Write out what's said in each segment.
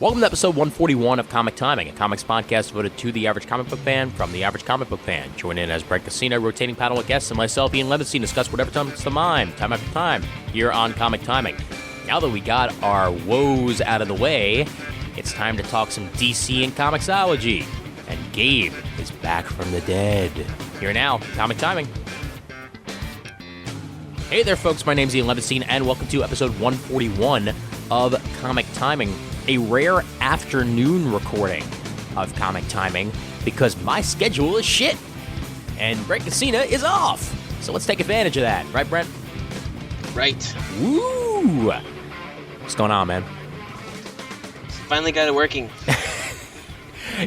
Welcome to episode 141 of Comic Timing, a comics podcast devoted to the average comic book fan from the average comic book fan. Join in as Brent Casino, rotating panel of guests, and myself, Ian Levinstein, discuss whatever comes to mind, time after time, here on Comic Timing. Now that we got our woes out of the way, it's time to talk some DC and comicsology. And Gabe is back from the dead. Here now, Comic Timing. Hey there, folks. My name's Ian Levinstein, and welcome to episode 141 of Comic Timing. A rare afternoon recording of Comic Timing because my schedule is shit and Brent Casino is off. So let's take advantage of that. Right, Brent? Right. Woo! What's going on, man? Finally got it working.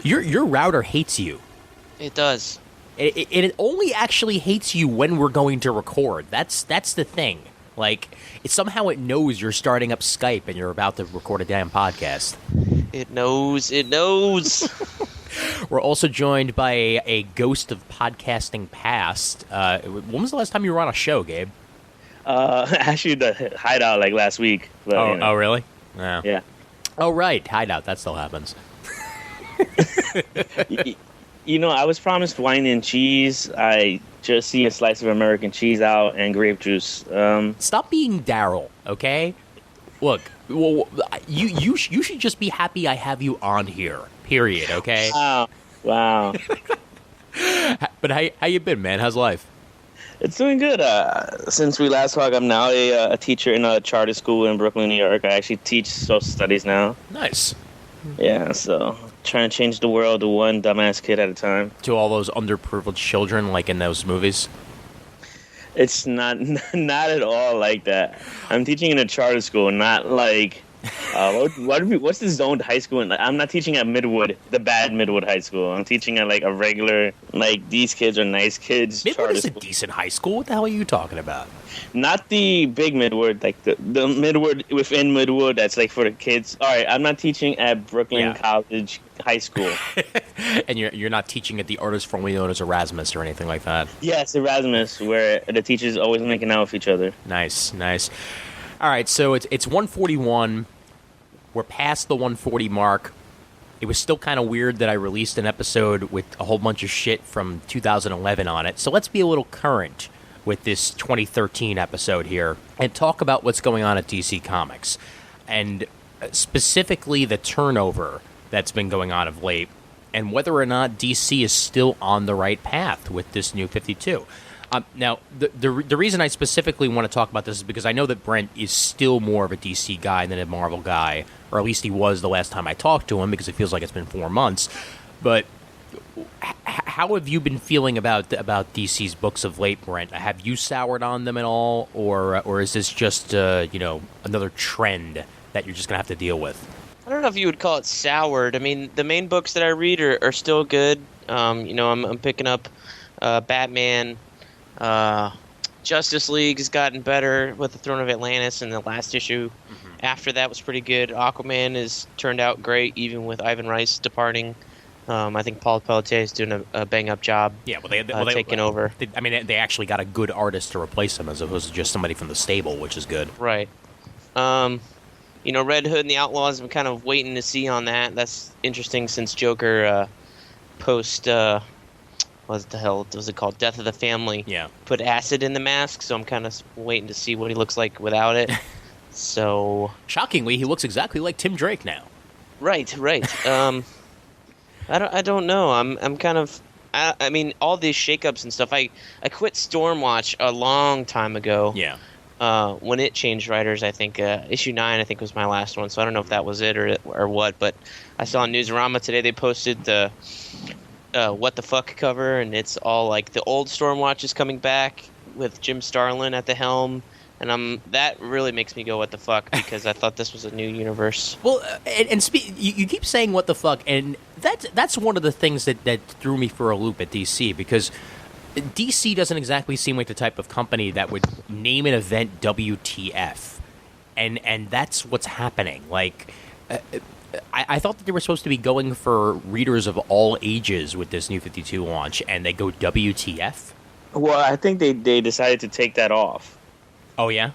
Your router hates you. It does. It only actually hates you when we're going to record. That's the thing. Like, somehow it knows you're starting up Skype and you're about to record a damn podcast. It knows. It knows. We're also joined by a ghost of podcasting past. When was the last time you were on a show, Gabe? Actually, the Hideout, like last week. But, Oh, really? Oh. Yeah. Oh, right. Hideout. That still happens. I was promised wine and cheese. I just see a slice of American cheese out and grape juice. Stop being Daryl, okay? Look, you should just be happy I have you on here, period, okay? Wow. But how you been, man? How's life? It's doing good. Since we last talked, I'm now a teacher in a charter school in Brooklyn, New York. I actually teach social studies now. Nice. Yeah, so trying to change the world one dumbass kid at a time. To all those underprivileged children, like in those movies? It's not at all like that. I'm teaching in a charter school, not like what's the zoned high school? I'm not teaching at Midwood, the bad Midwood High School. I'm teaching at like a regular, like these kids are nice kids. Midwood is a decent high school. What the hell are you talking about? Not the big Midwood, like the Midwood within Midwood. That's like for the kids. All right, I'm not teaching at Brooklyn College High School. And you're not teaching at the artist formerly known as Erasmus or anything like that? Yes, Erasmus, where the teachers always making out with each other. Nice. All right, so it's 141. We're past the 140 mark. It was still kind of weird that I released an episode with a whole bunch of shit from 2011 on it. So let's be a little current with this 2013 episode here and talk about what's going on at DC Comics. And specifically the turnover that's been going on of late and whether or not DC is still on the right path with this new 52. Now, the reason I specifically want to talk about this is because I know that Brent is still more of a DC guy than a Marvel guy, or at least he was the last time I talked to him, because it feels like it's been 4 months. But how have you been feeling about DC's books of late, Brent? Have you soured on them at all, or is this just another trend that you're just gonna have to deal with? I don't know if you would call it soured. I mean, the main books that I read are still good. I'm picking up Batman. Justice League has gotten better with the Throne of Atlantis, and the last issue after that was pretty good. Aquaman has turned out great, even with Ivan Rice departing. I think Paul Pelletier is doing a bang-up job. Yeah, well, they taking over. They actually got a good artist to replace him as opposed to just somebody from the stable, which is good. Right. Red Hood and the Outlaws, I'm kind of waiting to see on that. That's interesting since Joker post... what the hell was it called? Death of the Family. Yeah. Put acid in the mask, so I'm kind of waiting to see what he looks like without it. So... Shockingly, he looks exactly like Tim Drake now. Right. I don't know. I'm kind of... I mean, all these shakeups and stuff. I quit Stormwatch a long time ago. Yeah. When it changed writers, I think issue 9 I think was my last one. So I don't know if that was it or what. But I saw on Newsarama today they posted the What the Fuck cover, and it's all like the old Stormwatch is coming back with Jim Starlin at the helm. And that really makes me go, what the fuck, because I thought this was a new universe. Well, you keep saying what the fuck, and that's one of the things that threw me for a loop at DC, because DC doesn't exactly seem like the type of company that would name an event WTF, and that's what's happening. Like, I thought that they were supposed to be going for readers of all ages with this New 52 launch, and they go WTF? Well, I think they decided to take that off. Oh, yeah?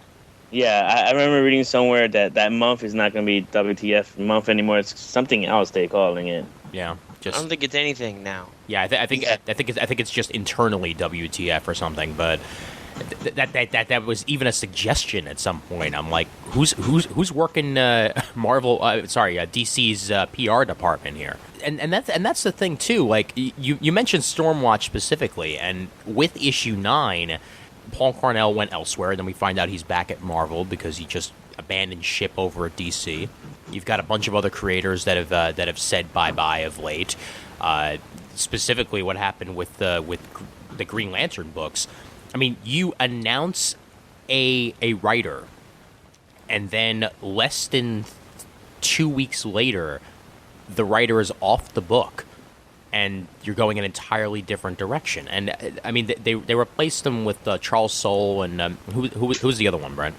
Yeah, I remember reading somewhere that month is not going to be WTF month anymore. It's something else they're calling it. Yeah, I don't think it's anything now. yeah. I think it's just internally WTF or something. But that was even a suggestion at some point. I'm like, who's working DC's PR department here? And that's the thing too. Like you mentioned Stormwatch specifically, and with issue 9. Paul Cornell went elsewhere, and then we find out he's back at Marvel because he just abandoned ship over at DC. You've got a bunch of other creators that have said bye-bye of late. Specifically, what happened with the Green Lantern books. I mean, you announce a writer, and then less than 2 weeks later, the writer is off the book. And you're going an entirely different direction. And I mean, they replaced them with Charles Soule and who's the other one, Brent?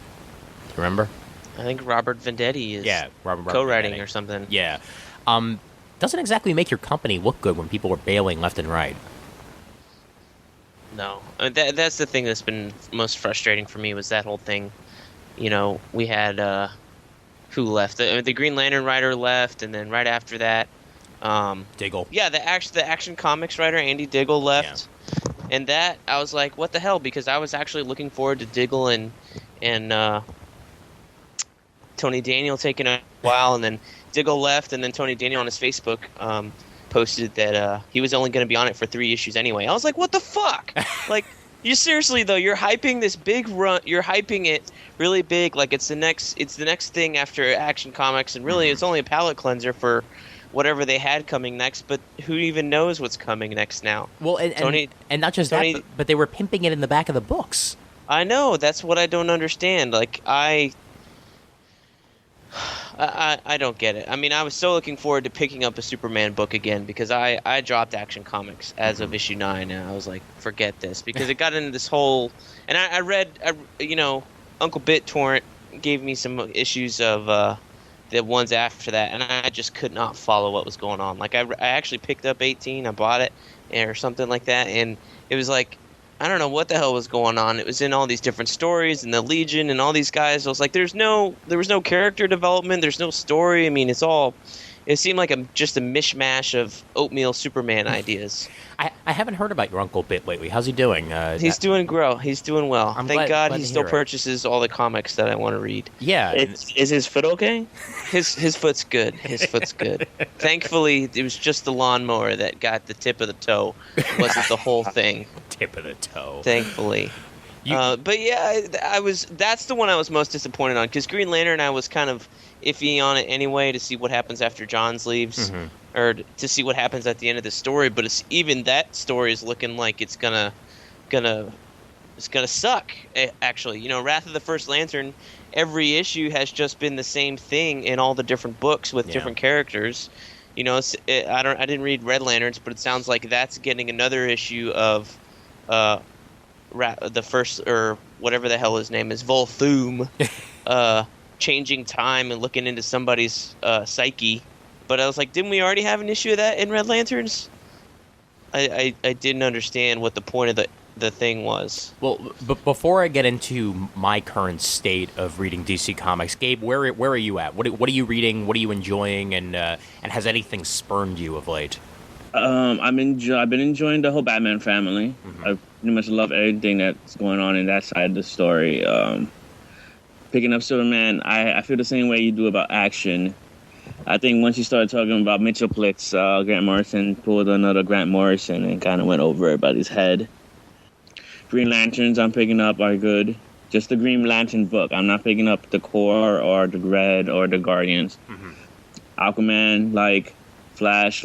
Remember? I think Robert Venditti is Robert co-writing Venditti. or something. Yeah, doesn't exactly make your company look good when people are bailing left and right. No, I mean, that's the thing that's been most frustrating for me was that whole thing. You know, we had who left? The Green Lantern writer left, and then right after that. Diggle. Yeah, the Action Comics writer Andy Diggle left, and that I was like, what the hell? Because I was actually looking forward to Diggle and Tony Daniel taking a while, and then Diggle left, and then Tony Daniel on his Facebook posted that he was only going to be on it for 3 issues anyway. I was like, what the fuck? Like, you seriously though? You're hyping this big run. You're hyping it really big, like it's the next thing after Action Comics, and really it's only a palate cleanser for whatever they had coming next, but who even knows what's coming next now? Well, and not just that, but they were pimping it in the back of the books. I know, that's what I don't understand. Like, I don't get it. I mean, I was so looking forward to picking up a Superman book again because I dropped Action Comics as of issue 9, and I was like, forget this, because it got into this whole, and I read, Uncle BitTorrent gave me some issues of the ones after that, and I just could not follow what was going on. Like, I actually picked up 18, I bought it, or something like that, and it was like, I don't know what the hell was going on. It was in all these different stories, and the Legion, and all these guys. I was like, there was no character development, there's no story. I mean, it seemed like just a mishmash of oatmeal Superman ideas. I haven't heard about your Uncle Bit lately. How's he doing? He's doing well. He's doing well. Thank God he still it. purchases all the comics that I want to read. Yeah. Is his foot okay? His foot's good. His foot's good. Thankfully, it was just the lawnmower that got the tip of the toe. It wasn't the whole thing. Tip of the toe. Thankfully. But yeah, that's the one I was most disappointed on, because Green Lantern I was kind of iffy on it anyway to see what happens after Johns leaves, or to see what happens at the end of the story. But even that story is looking like it's gonna suck. Actually, Wrath of the First Lantern, every issue has just been the same thing in all the different books with different characters. I didn't read Red Lanterns, but it sounds like that's getting another issue of the first, or whatever the hell his name is, Volthoom, changing time and looking into somebody's psyche. But I was like, didn't we already have an issue of that in Red Lanterns? I didn't understand what the point of the thing was. Well, but before I get into my current state of reading DC Comics, Gabe, where are you at? What are you reading? What are you enjoying? And has anything spurned you of late? I've been enjoying the whole Batman family. I pretty much love everything that's going on in that side of the story. Picking up Superman, I feel the same way you do about Action. I think once you started talking about Mitchell Plitz, Grant Morrison pulled another Grant Morrison and kind of went over everybody's head. Green Lanterns I'm picking up are good. Just the Green Lantern book. I'm not picking up the Core or the Red or the Guardians. Aquaman, Flash,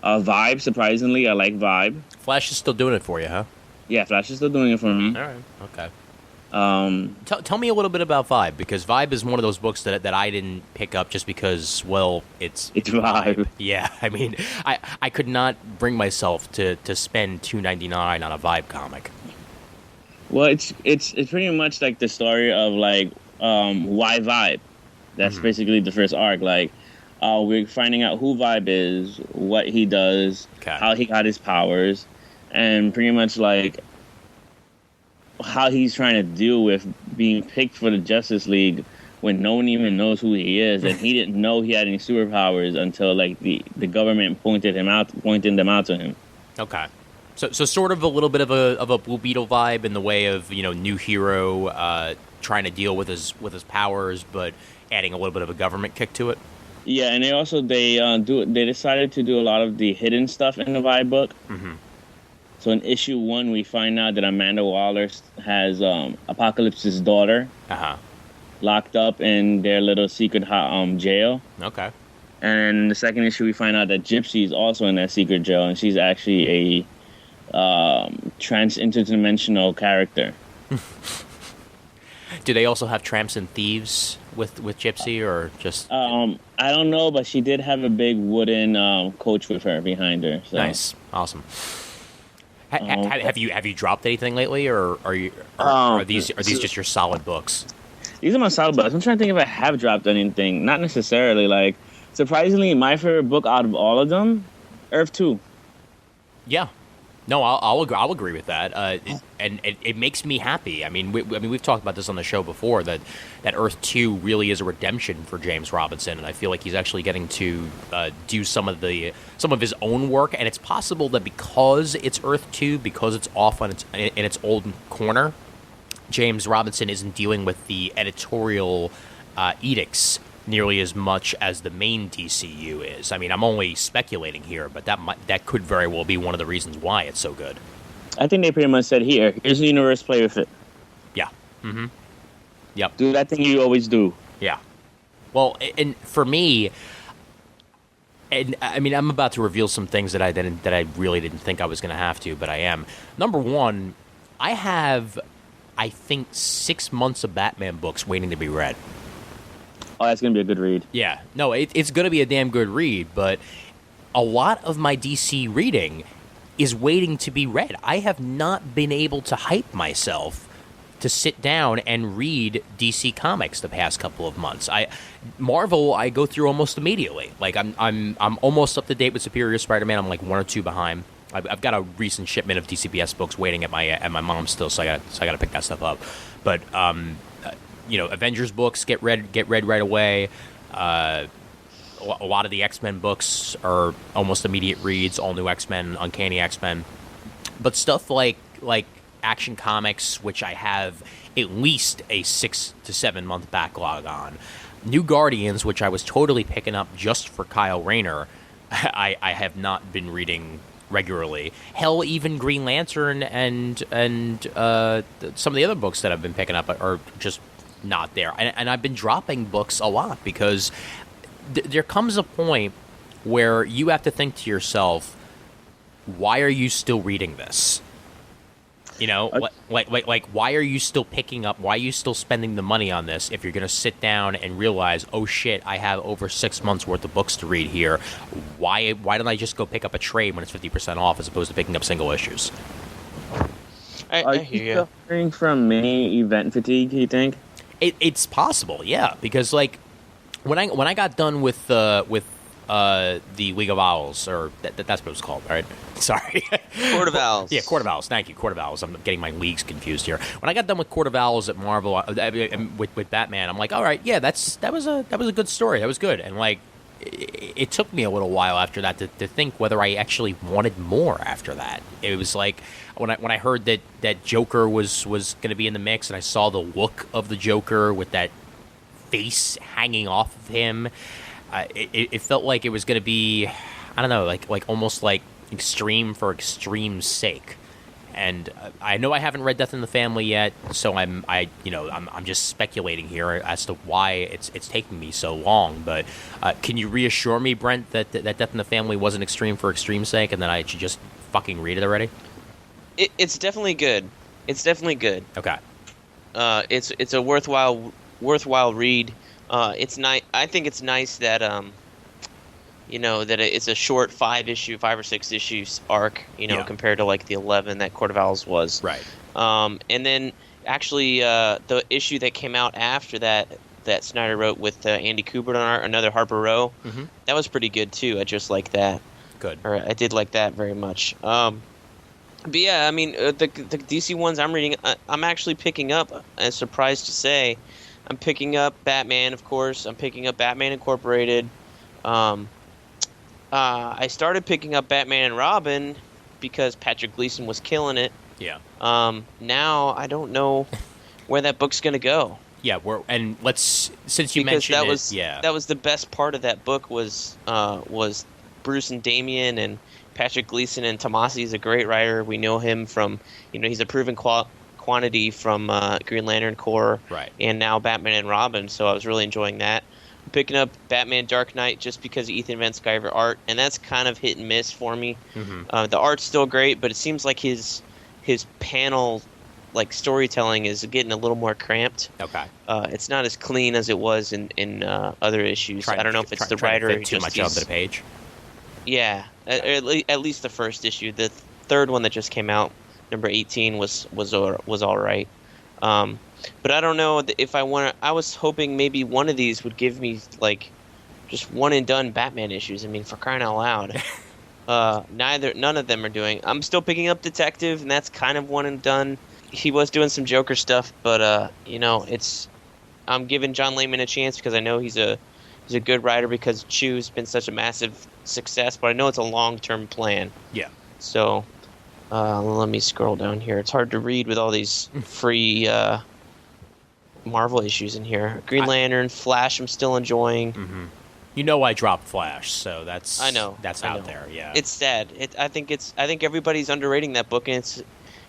Vibe, surprisingly. I like Vibe. Flash is still doing it for you, huh? Yeah, Flash is still doing it for me. All right, okay. Tell me a little bit about Vibe, because Vibe is one of those books that I didn't pick up just because, well, it's Vibe. Yeah, I mean, I could not bring myself to spend $2.99 on a Vibe comic. Well, it's pretty much like the story of why Vibe. That's basically the first arc. We're finding out who Vibe is, what he does, how he got his powers, and pretty much how he's trying to deal with being picked for the Justice League when no one even knows who he is, and he didn't know he had any superpowers until like the government pointed them out to him. Okay. So sort of a little bit of a Blue Beetle vibe in the way of, new hero trying to deal with his powers, but adding a little bit of a government kick to it. Yeah, and they decided to do a lot of the hidden stuff in the Vibe book. Mm-hmm. So in issue 1, we find out that Amanda Waller has Apocalypse's daughter locked up in their little secret jail. Okay. And in the second issue, we find out that Gypsy is also in that secret jail, and she's actually a interdimensional character. Do they also have tramps and thieves with Gypsy, or just? I don't know, but she did have a big wooden coach with her behind her. So. Nice, awesome. Have you dropped anything lately, or are these just your solid books? These are my solid books. I'm trying to think if I have dropped anything. Not necessarily. Like, surprisingly, my favorite book out of all of them, Earth 2. Yeah. No, I'll agree with that, and it makes me happy. I mean, we've talked about this on the show before that Earth 2 really is a redemption for James Robinson, and I feel like he's actually getting to do some of his own work, and it's possible that because it's Earth 2, because it's off in its old corner, James Robinson isn't dealing with the editorial edicts nearly as much as the main DCU is. I mean, I'm only speculating here, but that could very well be one of the reasons why it's so good. I think they pretty much said, here's the universe, play with it. Yeah. Mm-hmm. Yep. Do that thing you always do. Yeah. Well, and for me, and I mean, I'm about to reveal some things that I really didn't think I was going to have to, but I am. Number one, I have, I think, 6 months of Batman books waiting to be read. Oh, that's going to be a good read. Yeah. No, it's going to be a damn good read, but a lot of my DC reading is waiting to be read. I have not been able to hype myself to sit down and read DC Comics the past couple of months. Marvel I go through almost immediately. Like I'm almost up to date with Superior Spider-Man. I'm like 1 or 2 behind. I've got a recent shipment of DCBS books waiting at my mom's still, so I got to pick that stuff up. But Avengers books get read right away. A lot of the X-Men books are almost immediate reads. All New X-Men, Uncanny X-Men, but stuff like Action Comics, which I have at least a 6 to 7 month backlog on. New Guardians, which I was totally picking up just for Kyle Rayner, I have not been reading regularly. Hell, even Green Lantern and some of the other books that I've been picking up are just not there. And I've been dropping books a lot because there comes a point where you have to think to yourself, why are you still reading this? Like why are you still picking up? Why are you still spending the money on this if you're going to sit down and realize, oh shit, I have over 6 months worth of books to read here. Why don't I just go pick up a trade when it's 50% off as opposed to picking up single issues? I hear you. Suffering from mini event fatigue, do you think? It's possible, yeah, because like when I got done with the League of Owls, or that's what it was called, right? Sorry, Court of Owls. Yeah, Court of Owls. Thank you, Court of Owls. I'm getting my leagues confused here. When I got done with Court of Owls at Marvel with Batman, I'm like, all right, yeah, that was a good story. That was good, and like it took me a little while after that to think whether I actually wanted more after that. It was like when I heard that Joker was going to be in the mix, and I saw the look of the Joker with that face hanging off of him. It felt like it was going to be, I don't know, like almost like extreme for extreme's sake. And I know I haven't read Death in the Family yet, so I'm just speculating here as to why it's taking me so long. But can you reassure me, Brent, that Death in the Family wasn't extreme for extreme's sake, and that I should just fucking read it already? It's definitely good. It's definitely good. Okay. It's a worthwhile read. It's nice. I think it's nice that that it's a short 5 or 6 issues arc, compared to like the 11 that Court of Owls was. Right. And then actually the issue that came out after that Snyder wrote with Andy Kubert on art, another Harper Row, that was pretty good too. I just like that. Good. Or I did like that very much. But yeah, I mean, the DC ones I'm reading, I'm actually picking up. I'm surprised to say, I'm picking up Batman, of course. I'm picking up Batman Incorporated. Um, I started picking up Batman and Robin because Patrick Gleason was killing it. Yeah. Now I don't know where that book's gonna go. Yeah, since you Because mentioned that was the best part of that book was Bruce and Damian and Patrick Gleason, and Tomasi is a great writer. We know him from, he's a proven quantity from Green Lantern Corps, right, and now Batman and Robin. So I was really enjoying that. I'm picking up Batman Dark Knight just because of Ethan Van Sciver art, and that's kind of hit and miss for me. Mm-hmm. The art's still great, but it seems like his panel storytelling is getting a little more cramped. Okay. It's not as clean as it was in other issues. I don't know if it's the writer to fit too much onto the page. Yeah, at least the first issue. The third one that just came out, number 18, was all right. But I don't know if I want to. I was hoping maybe one of these would give me just one and done Batman issues. I mean, for crying out loud. None of them are doing. I'm still picking up Detective, and that's kind of one and done. He was doing some Joker stuff, but I'm giving John Layman a chance because I know he's a good writer because Chew's been such a massive success, but I know it's a long-term plan. Yeah. So let me scroll down here. It's hard to read with all these free Marvel issues in here. Green Lantern, Flash, I'm still enjoying. Mm-hmm. I dropped Flash, so that's out there. Yeah. It's sad. I think everybody's underrating that book, and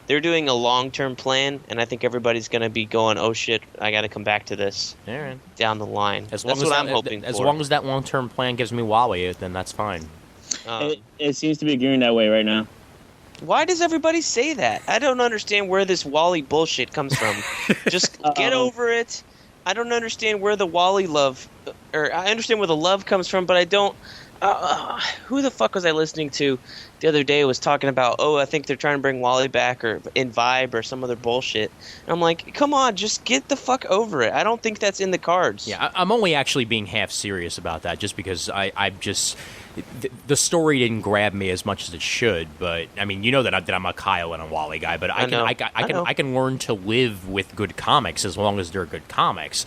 they're doing a long-term plan, and I think everybody's going to be going, oh shit, I got to come back to this down the line. That's what I'm hoping for. As long as that long-term plan gives me Wally, then that's fine. It seems to be gearing that way right now. Why does everybody say that? I don't understand where this Wally bullshit comes from. Just get over it. I don't understand where the Wally love, or I understand where the love comes from, but I don't. Who the fuck was I listening to the other day was talking about, I think they're trying to bring Wally back or in Vibe or some other bullshit. And I'm like, come on, just get the fuck over it. I don't think that's in the cards. Yeah, I'm only actually being half serious about that just because the story didn't grab me as much as it should. But I mean, that I'm a Kyle and a Wally guy, but I can learn to live with good comics as long as they're good comics.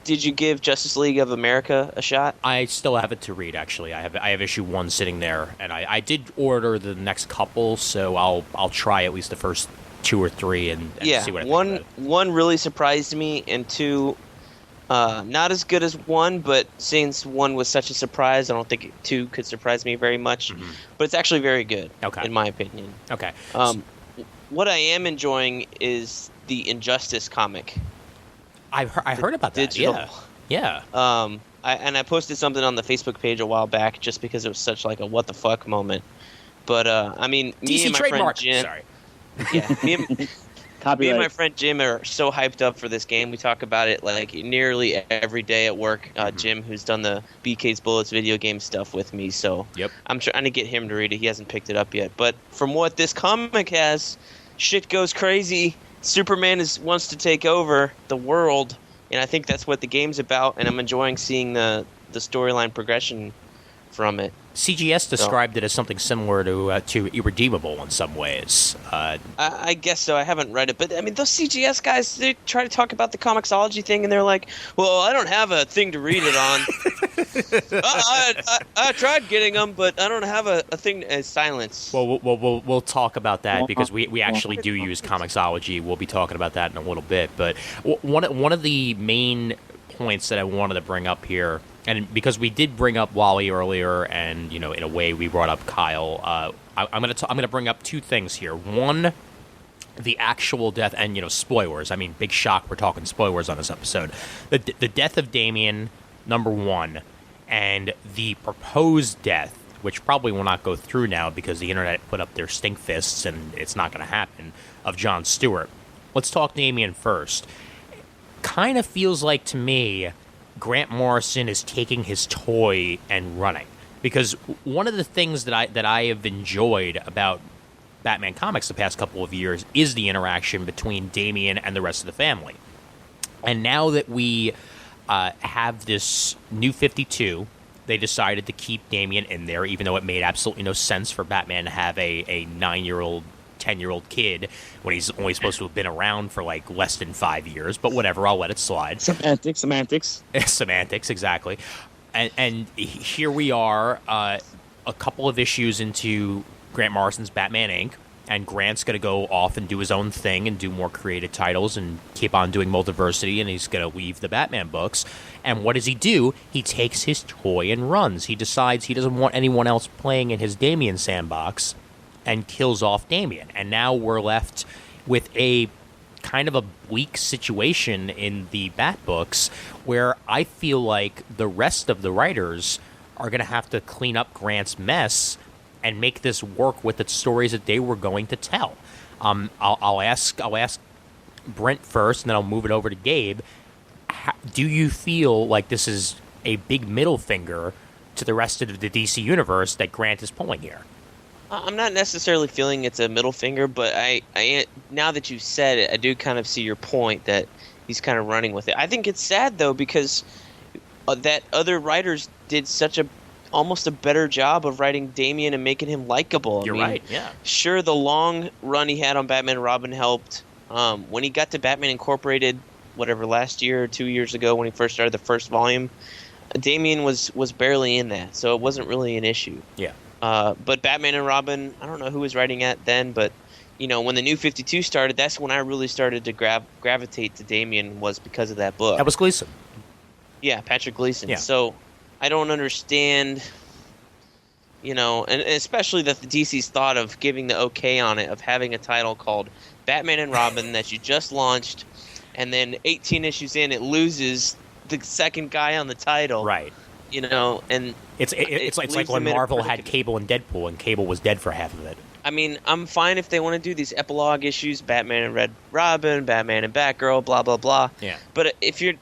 Did you give Justice League of America a shot? I still have it to read. Actually, I have issue 1 sitting there, and I did order the next couple, so I'll try at least the first 2 or 3 and see what I think. One really surprised me, and 2, not as good as 1, but since 1 was such a surprise, I don't think 2 could surprise me very much. Mm-hmm. But it's actually very good, in my opinion. Okay. What I am enjoying is the Injustice comic. I heard about that. Digital. Yeah. I posted something on the Facebook page a while back just because it was such like a what the fuck moment. But I mean, me DC and my trademark. friend Jim. Sorry. Yeah. Me and my friend Jim are so hyped up for this game. We talk about it like nearly every day at work. Jim, who's done the BK's Bullets video game stuff with me, so yep. I'm trying to get him to read it. He hasn't picked it up yet. But from what this comic has, shit goes crazy. Superman wants to take over the world, and I think that's what the game's about, and I'm enjoying seeing the storyline progression from it. CGS described it as something similar to Irredeemable in some ways. I guess so. I haven't read it, but I mean, those CGS guys, they try to talk about the Comixology thing, and they're like, "Well, I don't have a thing to read it on." I tried getting them, but I don't have a thing. Silence. Well, we'll talk about that because we actually do use Comixology. We'll be talking about that in a little bit. But one of the main points that I wanted to bring up here. And because we did bring up Wally earlier, and in a way we brought up Kyle, I'm gonna bring up 2 things here. One, the actual death, and spoilers. I mean, big shock. We're talking spoilers on this episode. The death of Damian, number 1, and the proposed death, which probably will not go through now because the internet put up their stink fists and it's not going to happen, of John Stewart. Let's talk Damian first. Kind of feels like to me, Grant Morrison is taking his toy and running, because one of the things that I have enjoyed about Batman comics the past couple of years is the interaction between Damian and the rest of the family. And now that we have this new 52 they decided to keep Damian in there, even though it made absolutely no sense for Batman to have a 9-year-old, 10-year-old kid when he's only supposed to have been around for like less than 5 years. But whatever, I'll let it slide. Semantics. Semantics, exactly. And here we are, a couple of issues into Grant Morrison's Batman Inc., and Grant's going to go off and do his own thing and do more creative titles and keep on doing Multiversity, and he's going to leave the Batman books. And what does he do? He takes his toy and runs. He decides he doesn't want anyone else playing in his Damian sandbox and kills off Damian. And now we're left with a kind of a bleak situation in the Bat books where I feel like the rest of the writers are going to have to clean up Grant's mess and make this work with the stories that they were going to tell. I'll ask Brent first, and then I'll move it over to Gabe. Do you feel like this is a big middle finger to the rest of the DC universe that Grant is pulling here? I'm not necessarily feeling it's a middle finger, but I now that you've said it, I do kind of see your point that he's kind of running with it. I think it's sad though because that other writers did such almost a better job of writing Damian and making him likable. You're right, yeah. Sure, the long run he had on Batman and Robin helped. When he got to Batman Incorporated, whatever, last year or 2 years ago when he first started the first volume, Damian was barely in that, so it wasn't really an issue. Yeah. But Batman and Robin, I don't know who was writing it then, but when the New 52 started, that's when I really started to gravitate to Damian, was because of that book. That was Gleason. Yeah, Patrick Gleason. Yeah. So I don't understand, and especially that the DC's thought of giving the okay on it, of having a title called Batman and Robin that you just launched, and then 18 issues in, it loses the second guy on the title. Right. And it's like when Marvel had Cable and Deadpool, and Cable was dead for half of it. I mean, I'm fine if they want to do these epilogue issues, Batman and Red Robin, Batman and Batgirl, blah, blah, blah. Yeah. But if you're...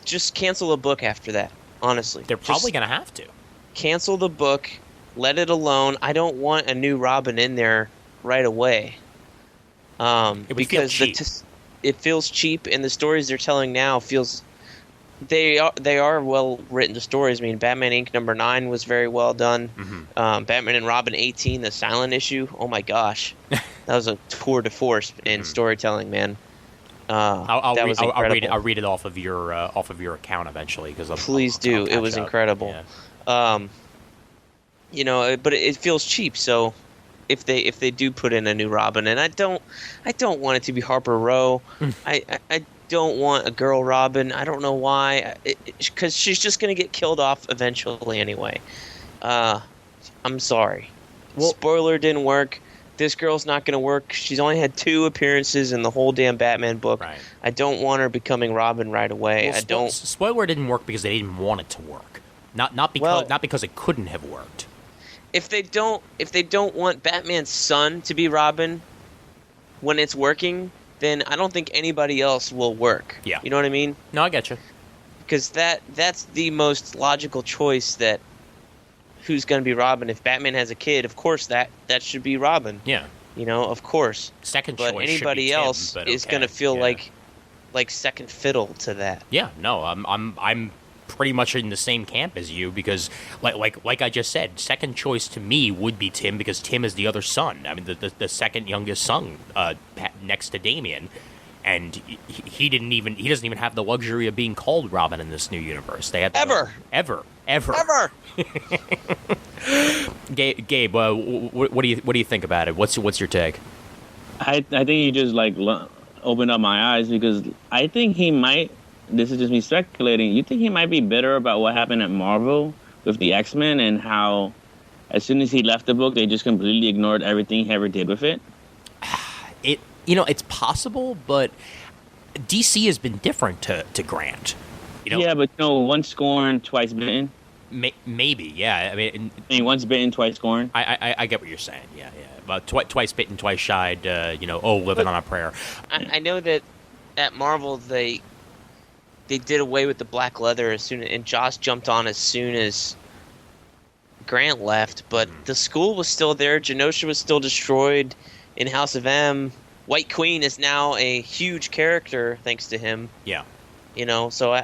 just cancel a book after that, honestly. They're probably going to have to. Cancel the book, let it alone. I don't want a new Robin in there right away. It would feel cheap. It feels cheap, and the stories they're telling now feels... They are well written stories. I mean, Batman Inc. #9 was very well done. Mm-hmm. Batman and Robin 18, the silent issue. Oh my gosh, that was a tour de force in storytelling, man. I'll read it off of your account eventually Please do. It was incredible. Yeah. But it feels cheap. So if they do put in a new Robin, and I don't want it to be Harper Row. I don't want a girl Robin. I don't know why, because she's just going to get killed off eventually anyway. I'm sorry. Well, spoiler, didn't work. This girl's not going to work. She's only had 2 appearances in the whole damn Batman book. Right. I don't want her becoming Robin right away. Well, spoiler didn't work because they didn't want it to work. Not because it couldn't have worked. If they don't want Batman's son to be Robin when it's working, then I don't think anybody else will work. Yeah. You know what I mean? No, I get you. Because that's the most logical choice, that who's going to be Robin. If Batman has a kid, of course that should be Robin. Yeah. Of course. Second but choice anybody should be else Tim, is going to feel like second fiddle to that. Yeah. No, I'm pretty much in the same camp as you, because like I just said, second choice to me would be Tim, because Tim is the other son. I mean, the second youngest son next to Damian, and he doesn't even have the luxury of being called Robin in this new universe. They have ever. Gabe, what do you think about it? What's your take? I think he just opened up my eyes, because I think he might. This is just me speculating. You think he might be bitter about what happened at Marvel with the X-Men, and how as soon as he left the book, they just completely ignored everything he ever did with it? It's possible, but DC has been different to Grant. Yeah, but once scorned, twice bitten. Maybe, yeah. I mean, once bitten, twice scorned. I get what you're saying. Yeah. But twice bitten, twice shied. Living on a prayer. I know that at Marvel they did away with the black leather and Joss jumped on as soon as Grant left, but the school was still there. Genosha was still destroyed in House of M. White Queen is now a huge character thanks to him. Yeah. You know, so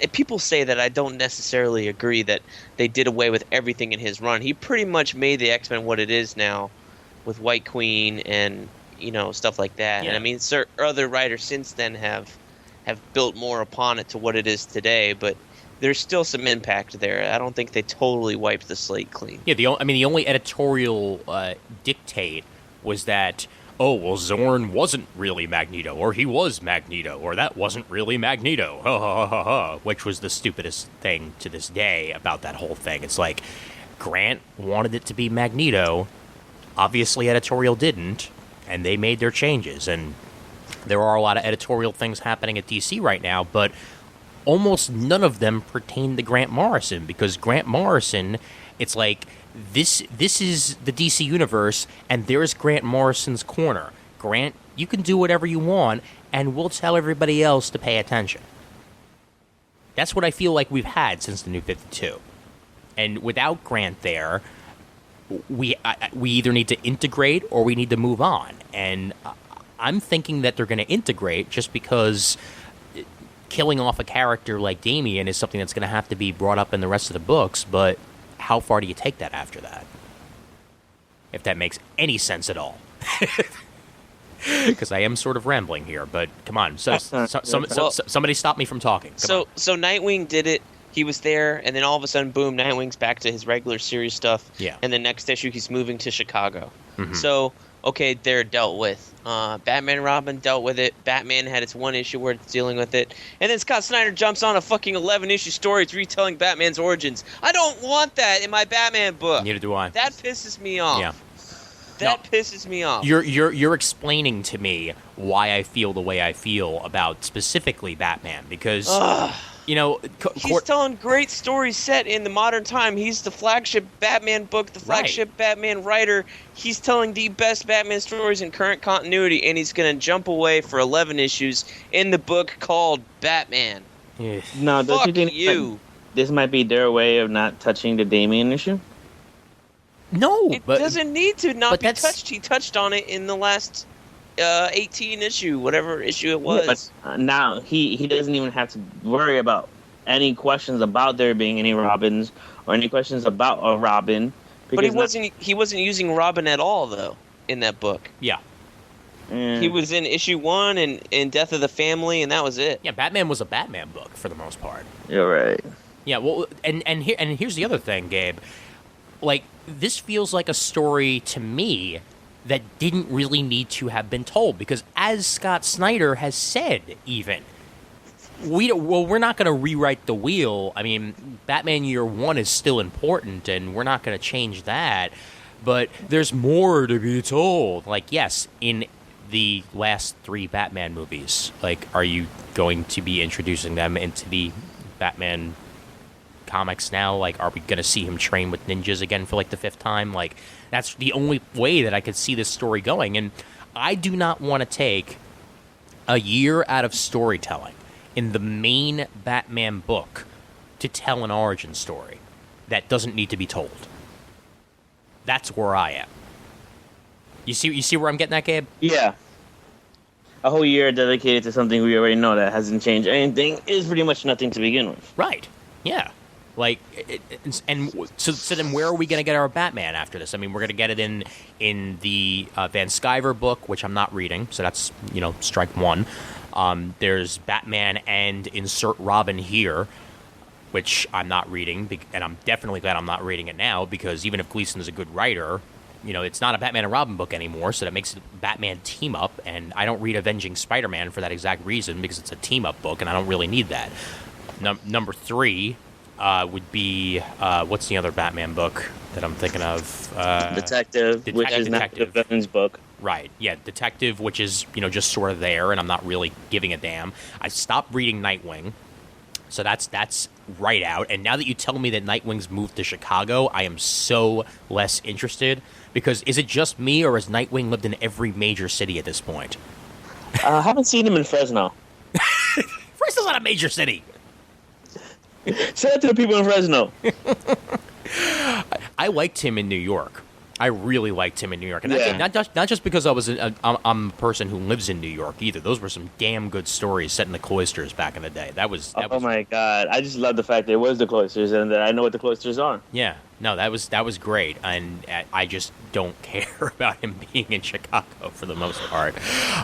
if people say that, I don't necessarily agree that they did away with everything in his run. He pretty much made the X-Men what it is now, with White Queen and stuff like that. Yeah. And I mean, other writers since then have built more upon it to what it is today, but there's still some impact there. I don't think they totally wiped the slate clean. Yeah, the only editorial dictate was that, oh, well, Zorn wasn't really Magneto, or he was Magneto, or that wasn't really Magneto, ha ha ha ha, which was the stupidest thing to this day about that whole thing. It's like, Grant wanted it to be Magneto, obviously editorial didn't, and they made their changes, and there are a lot of editorial things happening at DC right now, but almost none of them pertain to Grant Morrison, because Grant Morrison, it's like, this is the DC universe, and there's Grant Morrison's corner. Grant, you can do whatever you want, and we'll tell everybody else to pay attention. That's what I feel like we've had since the New 52. And without Grant there, we either need to integrate or we need to move on. And I'm thinking that they're going to integrate, just because killing off a character like Damian is something that's going to have to be brought up in the rest of the books, but how far do you take that after that? If that makes any sense at all. Because I am sort of rambling here, but come on. Somebody stop me from talking. So Nightwing did it. He was there, and then all of a sudden, boom, Nightwing's back to his regular series stuff. Yeah. And the next issue, he's moving to Chicago. Mm-hmm. So, okay, they're dealt with. Batman and Robin dealt with it. Batman had its one issue where it's dealing with it. And then Scott Snyder jumps on a fucking 11-issue story. It's retelling Batman's origins. I don't want that in my Batman book. Neither do I. That pisses me off. Yeah. That pisses me off. You're explaining to me why I feel the way I feel about specifically Batman, because he's telling great stories set in the modern time. He's the flagship Batman book, the flagship Batman writer. He's telling the best Batman stories in current continuity, and he's going to jump away for 11 issues in the book called Batman. Yeah. No, don't Fuck you think you. This might be their way of not touching the Damian issue? No, It but doesn't need to not but be that's- touched. He touched on it in the last 18 issue, whatever issue it was. Yeah, but now he doesn't even have to worry about any questions about there being any Robins or any questions about a Robin. But he wasn't using Robin at all, though, in that book. yeah. He was in issue 1 and Death of the Family, and that was it. Yeah, Batman was a Batman book for the most part. You're right. Yeah, well, and here's the other thing, Gabe. Like, this feels like a story to me that didn't really need to have been told, because as Scott Snyder has said, even, we're not going to rewrite the wheel. I mean, Batman Year One is still important, and we're not going to change that. But there's more to be told. Like, yes, in the last 3 Batman movies, like, are you going to be introducing them into the Batman comics now? Like, are we going to see him train with ninjas again for like the 5th time? Like, that's the only way that I could see this story going. And I do not want to take a year out of storytelling in the main Batman book to tell an origin story that doesn't need to be told. That's where I am. You see where I'm getting at, Gabe? Yeah. A whole year dedicated to something we already know that hasn't changed anything is pretty much nothing to begin with. Right. Yeah. Like, so then where are we going to get our Batman after this? I mean, we're going to get it in the Van Sciver book, which I'm not reading, so that's, strike one. There's Batman and insert Robin here, which I'm not reading, and I'm definitely glad I'm not reading it now, because even if Gleason is a good writer, it's not a Batman and Robin book anymore, so that makes it a Batman team-up, and I don't read Avenging Spider-Man for that exact reason, because it's a team-up book, and I don't really need that. Number 3 would be, what's the other Batman book that I'm thinking of? Detective, which is not the villain's book. Right, yeah, Detective, which is, just sort of there, and I'm not really giving a damn. I stopped reading Nightwing, so that's right out. And now that you tell me that Nightwing's moved to Chicago, I am so less interested, because is it just me, or has Nightwing lived in every major city at this point? I haven't seen him in Fresno. Fresno's not a major city. Say that to the people in Fresno. I liked him in New York. I really liked him in New York, and Yeah. not just because I'm a person who lives in New York either. Those were some damn good stories set in the cloisters back in the day. That was Oh my god! I just love the fact that it was the cloisters, and that I know what the cloisters are. yeah. No, that was great, and I just don't care about him being in Chicago for the most part.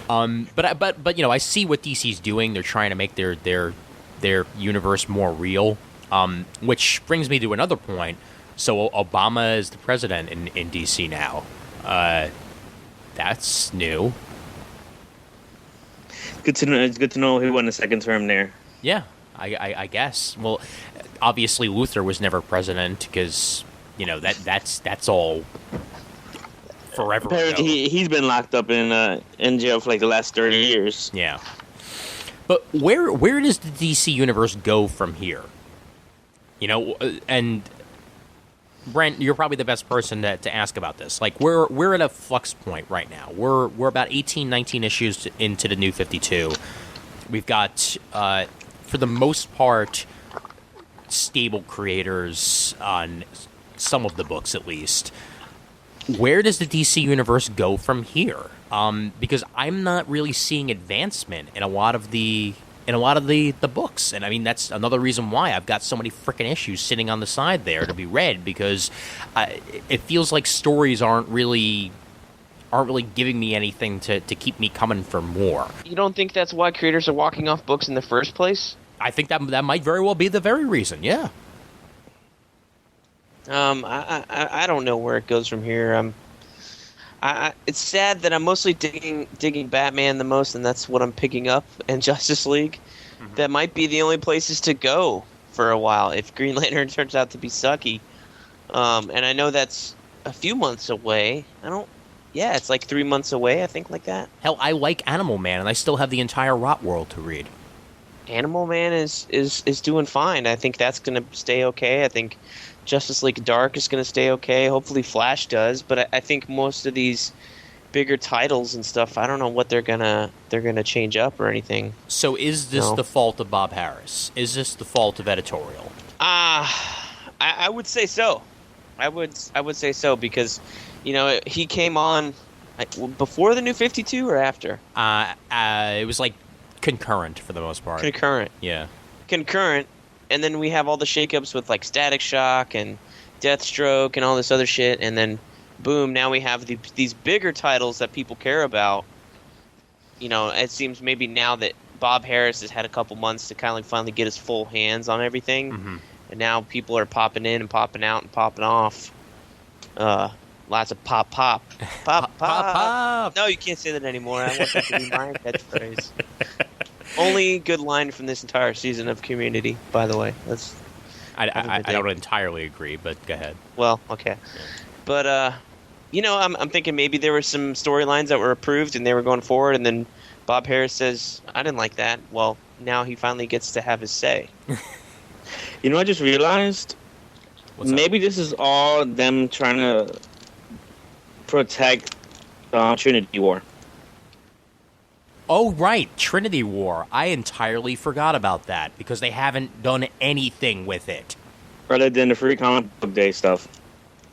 But you know, I see what DC's doing. They're trying to make their universe more real. Which brings me to another point. So Obama is the president in DC now. That's new. Good to know. It's good to know he won the second term there. Yeah, I guess. Well, obviously Luther was never president because you know that's all forever ago. Apparently, he's been locked up in jail for like the last 30 years. Yeah. But where does the DC universe go from here? You know, and Brent, you're probably the best person to ask about this. Like, we're at a flux point right now. We're about 18, 19 issues into the New 52. We've got, for the most part, stable creators on some of the books, at least. Where does the DC universe go from here? Because I'm not really seeing advancement in a lot of the books, and I mean that's another reason why I've got so many freaking issues sitting on the side there to be read, because it feels like stories aren't really giving me anything to keep me coming for more. You don't think that's why creators are walking off books in the first place? I think that might very well be the very reason. Yeah. I don't know where it goes from here. It's sad that I'm mostly digging Batman the most, and that's what I'm picking up, and Justice League. Mm-hmm. That might be the only places to go for a while if Green Lantern turns out to be sucky. And I know that's a few months away. Yeah, it's like 3 months away, I think, like that. Hell, I like Animal Man, and I still have the entire Rot World to read. Animal Man is doing fine. I think that's going to stay okay. I think Justice League Dark is going to stay okay. Hopefully Flash does, but I think most of these bigger titles and stuff, I don't know what they're gonna change up or anything. So is this the fault of Bob Harris? Is this the fault of editorial? I would say so. I would say so, because you know he came on before the New 52 or after. It was like concurrent for the most part. Concurrent. Yeah. Concurrent. And then we have all the shakeups with like Static Shock and Deathstroke and all this other shit, and then boom, now we have these bigger titles that people care about. You know, it seems maybe now that Bob Harris has had a couple months to kind of like finally get his full hands on everything, mm-hmm. and now people are popping in and popping out and popping off. Lots of pop. No, you can't say that anymore. I want that to be my catchphrase. Only good line from this entire season of Community, by the way. I don't entirely agree, but go ahead. Well, okay. But, you know, I'm thinking maybe there were some storylines that were approved and they were going forward, and then Bob Harris says, I didn't like that. Well, now he finally gets to have his say. You know, I just realized maybe this is all them trying to protect Trinity War. Oh, right. Trinity War. I entirely forgot about that because they haven't done anything with it. Rather than the Free Comic Book Day stuff.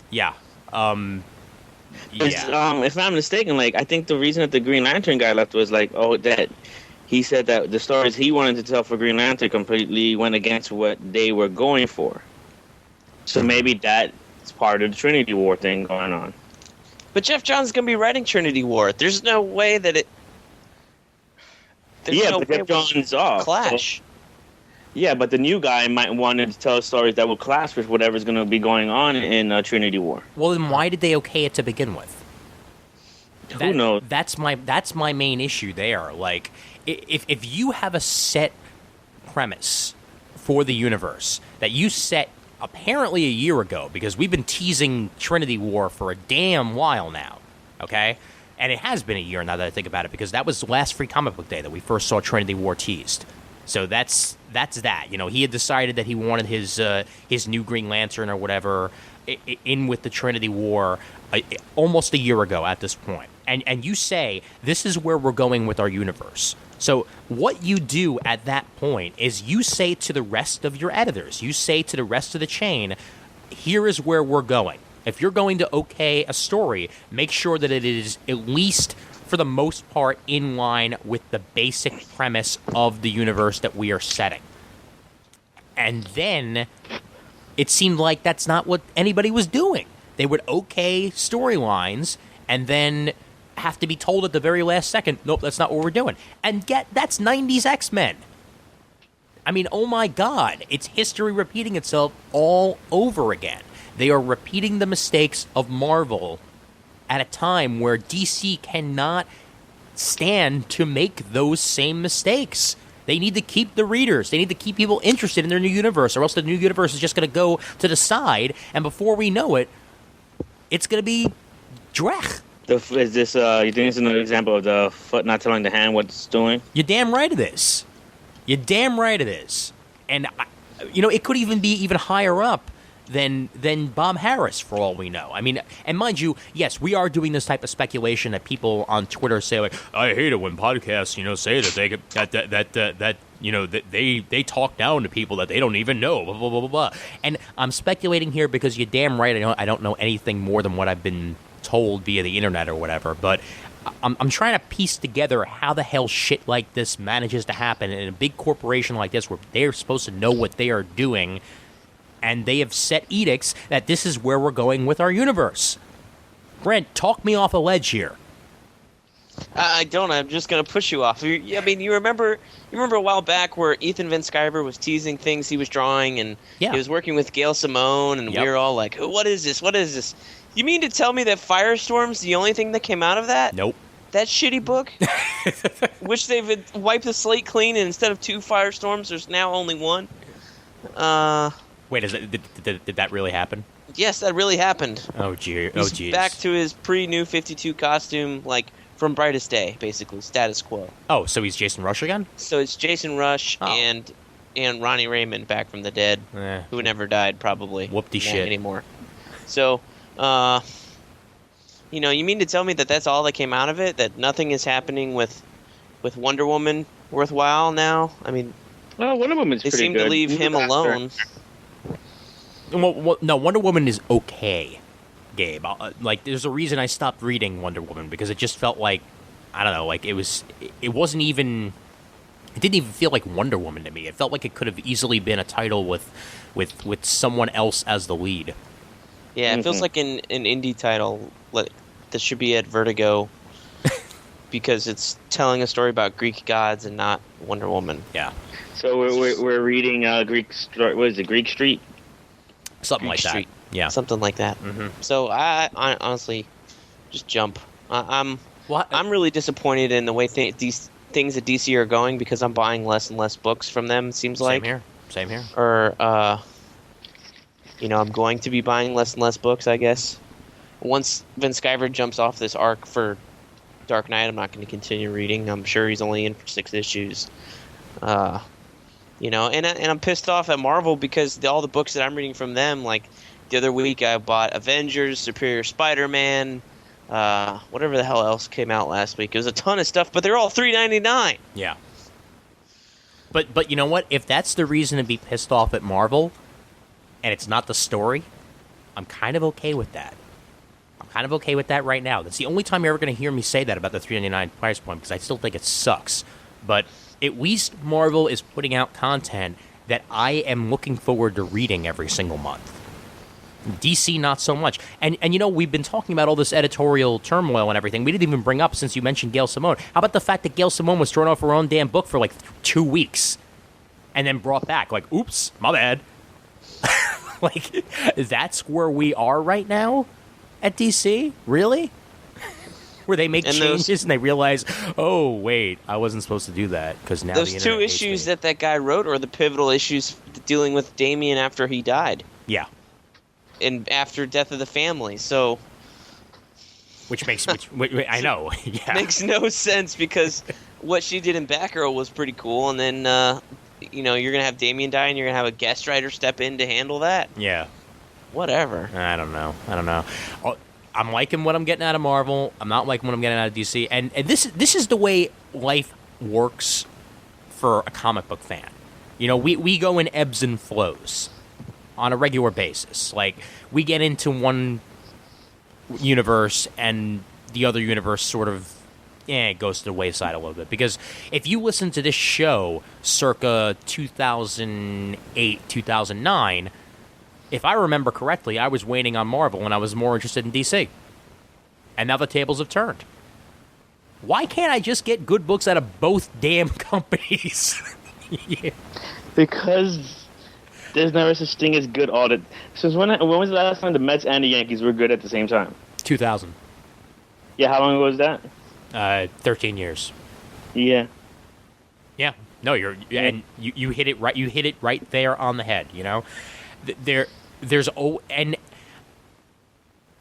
Yeah. If I'm not mistaken, like, I think the reason that the Green Lantern guy left was like, that he said that the stories he wanted to tell for Green Lantern completely went against what they were going for. So maybe that's part of the Trinity War thing going on. But Jeff Johns is going to be writing Trinity War. There's no way that it... but Jeff Johns is off. Clash. So, yeah, but the new guy might want to tell stories that will clash with whatever's going to be going on in Trinity War. Well, then why did they okay it to begin with? Who knows? That's my main issue there. Like, if you have a set premise for the universe that you set apparently a year ago, because we've been teasing Trinity War for a damn while now, okay? And it has been a year now that I think about it, because that was the last Free Comic Book Day that we first saw Trinity War teased. So that's that. You know, he had decided that he wanted his new Green Lantern or whatever in with the Trinity War almost a year ago at this point. And you say, this is where we're going with our universe. So what you do at that point is you say to the rest of your editors, you say to the rest of the chain, here is where we're going. If you're going to okay a story, make sure that it is at least, for the most part, in line with the basic premise of the universe that we are setting. And then it seemed like that's not what anybody was doing. They would okay storylines and then have to be told at the very last second, nope, that's not what we're doing. And that's 90s X-Men. I mean, oh my God, it's history repeating itself all over again. They are repeating the mistakes of Marvel at a time where DC cannot stand to make those same mistakes. They need to keep the readers. They need to keep people interested in their new universe, or else the new universe is just going to go to the side, and before we know it, it's going to be Drech. Is this, you think this is another example of the foot not telling the hand what it's doing? You're damn right it is. You're damn right it is. And, it could even be even higher up than Bob Harris, for all we know. I mean, and mind you, yes, we are doing this type of speculation that people on Twitter say, like, I hate it when podcasts, say that they get, that they talk down to people that they don't even know, blah, blah, blah, blah, blah. And I'm speculating here because you're damn right. I don't know anything more than what I've been told via the internet or whatever, but I'm trying to piece together how the hell shit like this manages to happen in a big corporation like this where they're supposed to know what they are doing, and they have set edicts that this is where we're going with our universe. Brent, talk me off a ledge here. I don't. I'm just going to push you off. You remember a while back where Ethan Van Sciver was teasing things he was drawing, and he was working with Gail Simone, and we were all like, what is this? What is this? You mean to tell me that Firestorm's the only thing that came out of that? Nope. That shitty book? Which they've wiped the slate clean, and instead of 2 Firestorms, there's now only 1? Wait, did that really happen? Yes, that really happened. Oh, gee. He's back to his pre-New 52 costume, like, from Brightest Day, basically, status quo. Oh, so he's Jason Rush again? So it's Jason Rush and Ronnie Raymond back from the dead, who never died, probably. Whoop-de shit. Anymore. So, you mean to tell me that that's all that came out of it? That nothing is happening with Wonder Woman worthwhile now? I mean, well, Wonder Woman's pretty good. They seem to leave him alone. Well, no, Wonder Woman is okay, Gabe. There's a reason I stopped reading Wonder Woman, because it just felt like, I don't know, like it wasn't even, it didn't even feel like Wonder Woman to me. It felt like it could have easily been a title with someone else as the lead. Yeah, it feels like an indie title that should be at Vertigo because it's telling a story about Greek gods and not Wonder Woman. Yeah. So we're reading Greek. What is it? Greek Street. Something Greek like Street. that. Yeah. Something like that. Mm-hmm. So I honestly just jump. I'm really disappointed in the way these things at DC are going, because I'm buying less and less books from them. It seems like. Same here. Or I'm going to be buying less and less books, I guess. Once Van Sciver jumps off this arc for Dark Knight, I'm not going to continue reading. I'm sure he's only in for 6 issues. And I'm pissed off at Marvel because all the books that I'm reading from them, like the other week I bought Avengers, Superior Spider-Man, whatever the hell else came out last week. It was a ton of stuff, but they're all $3.99. Yeah. But you know what? If that's the reason to be pissed off at Marvel, and it's not the story, I'm kind of okay with that. I'm kind of okay with that right now. That's the only time you're ever going to hear me say that about the $3.99 price point, because I still think it sucks. But at least Marvel is putting out content that I am looking forward to reading every single month. DC, not so much. And we've been talking about all this editorial turmoil and everything. We didn't even bring up, since you mentioned Gail Simone. How about the fact that Gail Simone was thrown off her own damn book for like 2 weeks and then brought back? Like, oops, my bad. Like, that's where we are right now at DC? Really? Where they make changes and they realize, oh, wait, I wasn't supposed to do that, because now those 2 issues that guy wrote are the pivotal issues dealing with Damian after he died. Yeah. And after death of the family, so... Which I know, yeah. Makes no sense, because what she did in Batgirl was pretty cool, and then, you're going to have Damian die, and you're going to have a guest writer step in to handle that? Yeah. Whatever. I don't know. I'm liking what I'm getting out of Marvel. I'm not liking what I'm getting out of DC. And this is the way life works for a comic book fan. We go in ebbs and flows on a regular basis. Like, we get into one universe and the other universe sort of goes to the wayside a little bit. Because if you listen to this show circa 2008, 2009, if I remember correctly, I was waiting on Marvel and I was more interested in DC. And now the tables have turned. Why can't I just get good books out of both damn companies? Yeah. Because there's never such thing as good audit. Since when was the last time the Mets and the Yankees were good at the same time? 2000. Yeah, how long ago was that? 13 years. Yeah. Yeah. No, and you hit it right. You hit it right there on the head. You know, and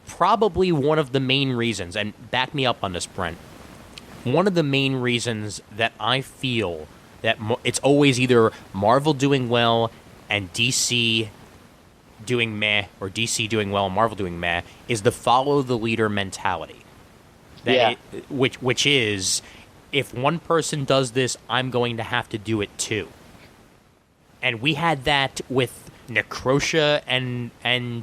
probably one of the main reasons, and back me up on this, Brent. One of the main reasons that I feel that it's always either Marvel doing well and DC doing meh, or DC doing well and Marvel doing meh, is the follow the leader mentality. Which is, if one person does this, I'm going to have to do it too. And we had that with Necrosha and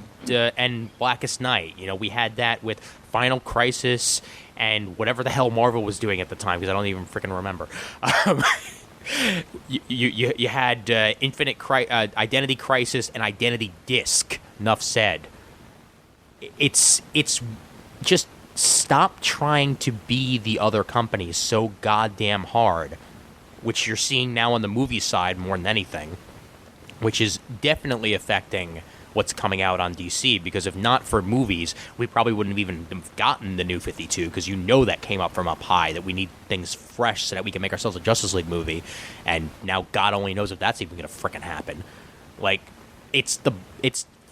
Blackest Night. You know, we had that with Final Crisis and whatever the hell Marvel was doing at the time, because I don't even freaking remember. You had Identity Crisis and Identity Disc. Enough said. It's just stop trying to be the other companies so goddamn hard, which you're seeing now on the movie side more than anything, which is definitely affecting what's coming out on DC, because if not for movies, we probably wouldn't have even gotten the New 52, because you know that came up from up high, that we need things fresh so that we can make ourselves a Justice League movie, and now God only knows if that's even going to frickin' happen. Like, it's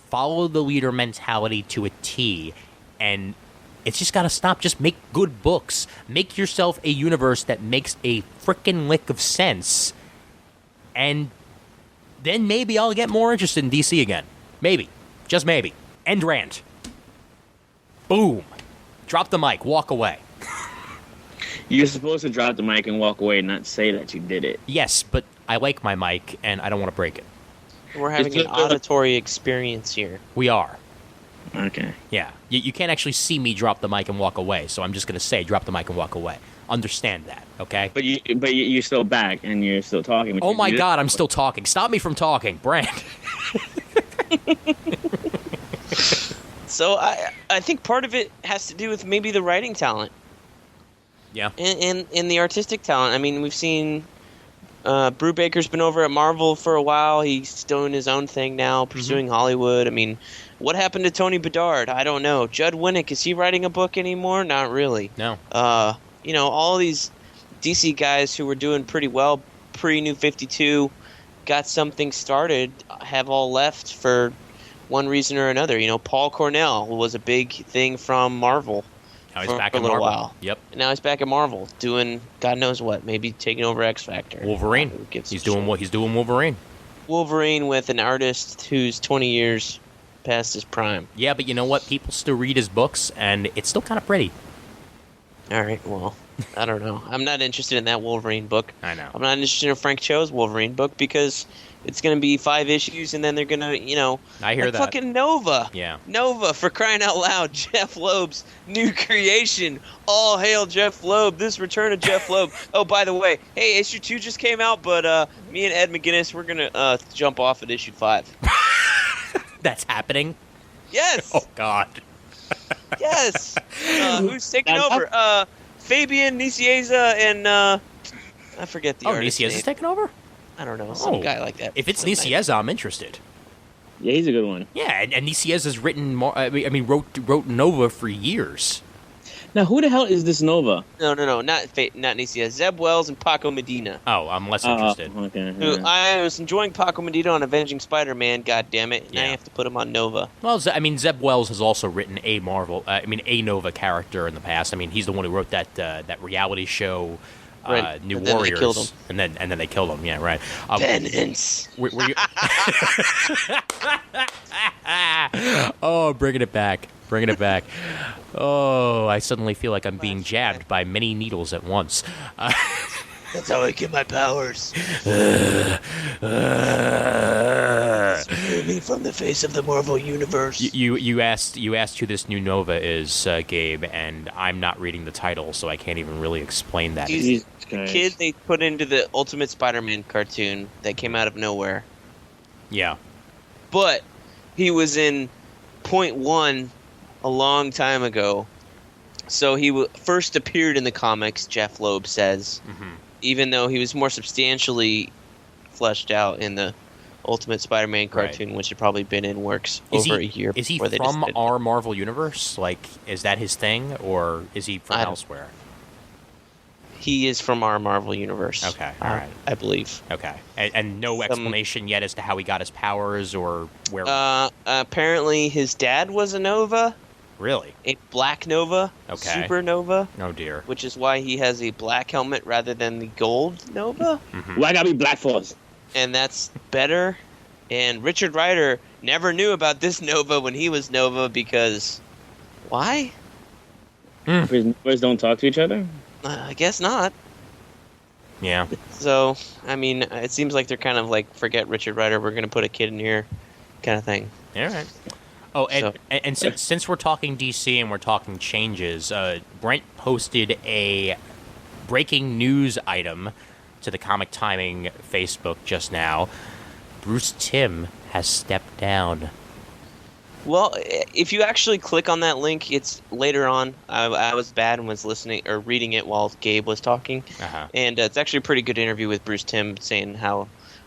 follow the leader mentality to a T, and it's just got to stop. Just make good books. Make yourself a universe that makes a frickin' lick of sense, and then maybe I'll get more interested in DC again. Maybe. Just maybe. End rant. Boom. Drop the mic. Walk away. You're supposed to drop the mic and walk away and not say that you did it. Yes, but I like my mic, and I don't want to break it. We're having an auditory experience here. We are. Okay. Yeah. You can't actually see me drop the mic and walk away, so I'm just going to say drop the mic and walk away. Understand that, okay? But you're still back, and you're still talking. Oh my God, I'm still talking. Stop me from talking, Brand. So I think part of it has to do with maybe the writing talent. Yeah. And the artistic talent. I mean, we've seen Brubaker's been over at Marvel for a while. He's doing his own thing now, pursuing Hollywood. I mean, what happened to Tony Bedard? I don't know. Judd Winnick, is he writing a book anymore? Not really. No. You know, all these DC guys who were doing pretty well pre-New 52, got something started, have all left for one reason or another. You know, Paul Cornell was a big thing from Marvel. Now he's back for at a little Marvel. while. Yep. And now he's back at Marvel, doing God knows what, maybe taking over X Factor. Wolverine. He's doing Wolverine. Wolverine with an artist who's 20 years past his prime. Yeah, but you know what? People still read his books, and it's still kind of pretty. All right, well, I don't know. I'm not interested in that Wolverine book. I know. I'm not interested in Frank Cho's Wolverine book because it's going to be 5 issues, and then they're going to, you know... I hear that. Fucking Nova. Yeah. Nova, for crying out loud. Jeff Loeb's new creation. All hail Jeff Loeb. This return of Jeff Loeb. Oh, by the way, hey, issue 2 just came out, but me and Ed McGuinness, we're going to jump off at issue 5. That's happening? Yes. Oh, God. Yes. Who's taking over? Fabian Nicieza and I forget the artist Nicieza's name. taking over? I don't know, some guy like that. If it's Some Nicieza, I'm interested. Yeah, he's a good one. Yeah, and Nicieza's written more. Wrote Nova for years. Now, who the hell is this Nova? No, not Nicieza. Zeb Wells and Paco Medina. Oh, I'm less interested. Okay. Who I was enjoying Paco Medina on Avenging Spider-Man. God damn it! Now I have to put him on Nova. Well, Zeb Wells has also written a Nova character in the past. I mean, he's the one who wrote that reality show, Right. New And then Warriors, they killed him. and then they killed him. Yeah, right. Vengeance. Were you... Oh, bringing it back. Oh, I suddenly feel like I'm being jabbed by many needles at once. That's how I get my powers. Remove me from the face of the Marvel universe. You asked who this new Nova is, Gabe, and I'm not reading the title, so I can't even really explain that. He's the kid they put into the Ultimate Spider-Man cartoon that came out of nowhere. Yeah. But he was in Point One a long time ago. So he first appeared in the comics, Jeff Loeb says, even though he was more substantially fleshed out in the Ultimate Spider-Man cartoon, which had probably been in works over a year. Is he before from our Marvel universe? Like, is that his thing, or is he from elsewhere? He is from our Marvel universe. Okay, all right. I believe. Okay, and no explanation yet as to how he got his powers or where. Apparently, his dad was a Nova. Really? A black Nova. Okay. Supernova. Oh dear. Which is why he has a black helmet rather than the gold Nova. Why gotta be Black Force? And that's better. And Richard Rider never knew about this Nova when he was Nova because why? Novas don't talk to each other? I guess not. Yeah. So, I mean, it seems like they're kind of like, forget Richard Rider, we're going to put a kid in here kind of thing. All right. Oh, and since we're talking DC and we're talking changes, Brent posted a breaking news item to the Comic Timing Facebook just now. Bruce Timm has stepped down. Well, if you actually click on that link, it's later on. I was bad and was listening or reading it while Gabe was talking, and it's actually a pretty good interview with Bruce Timm saying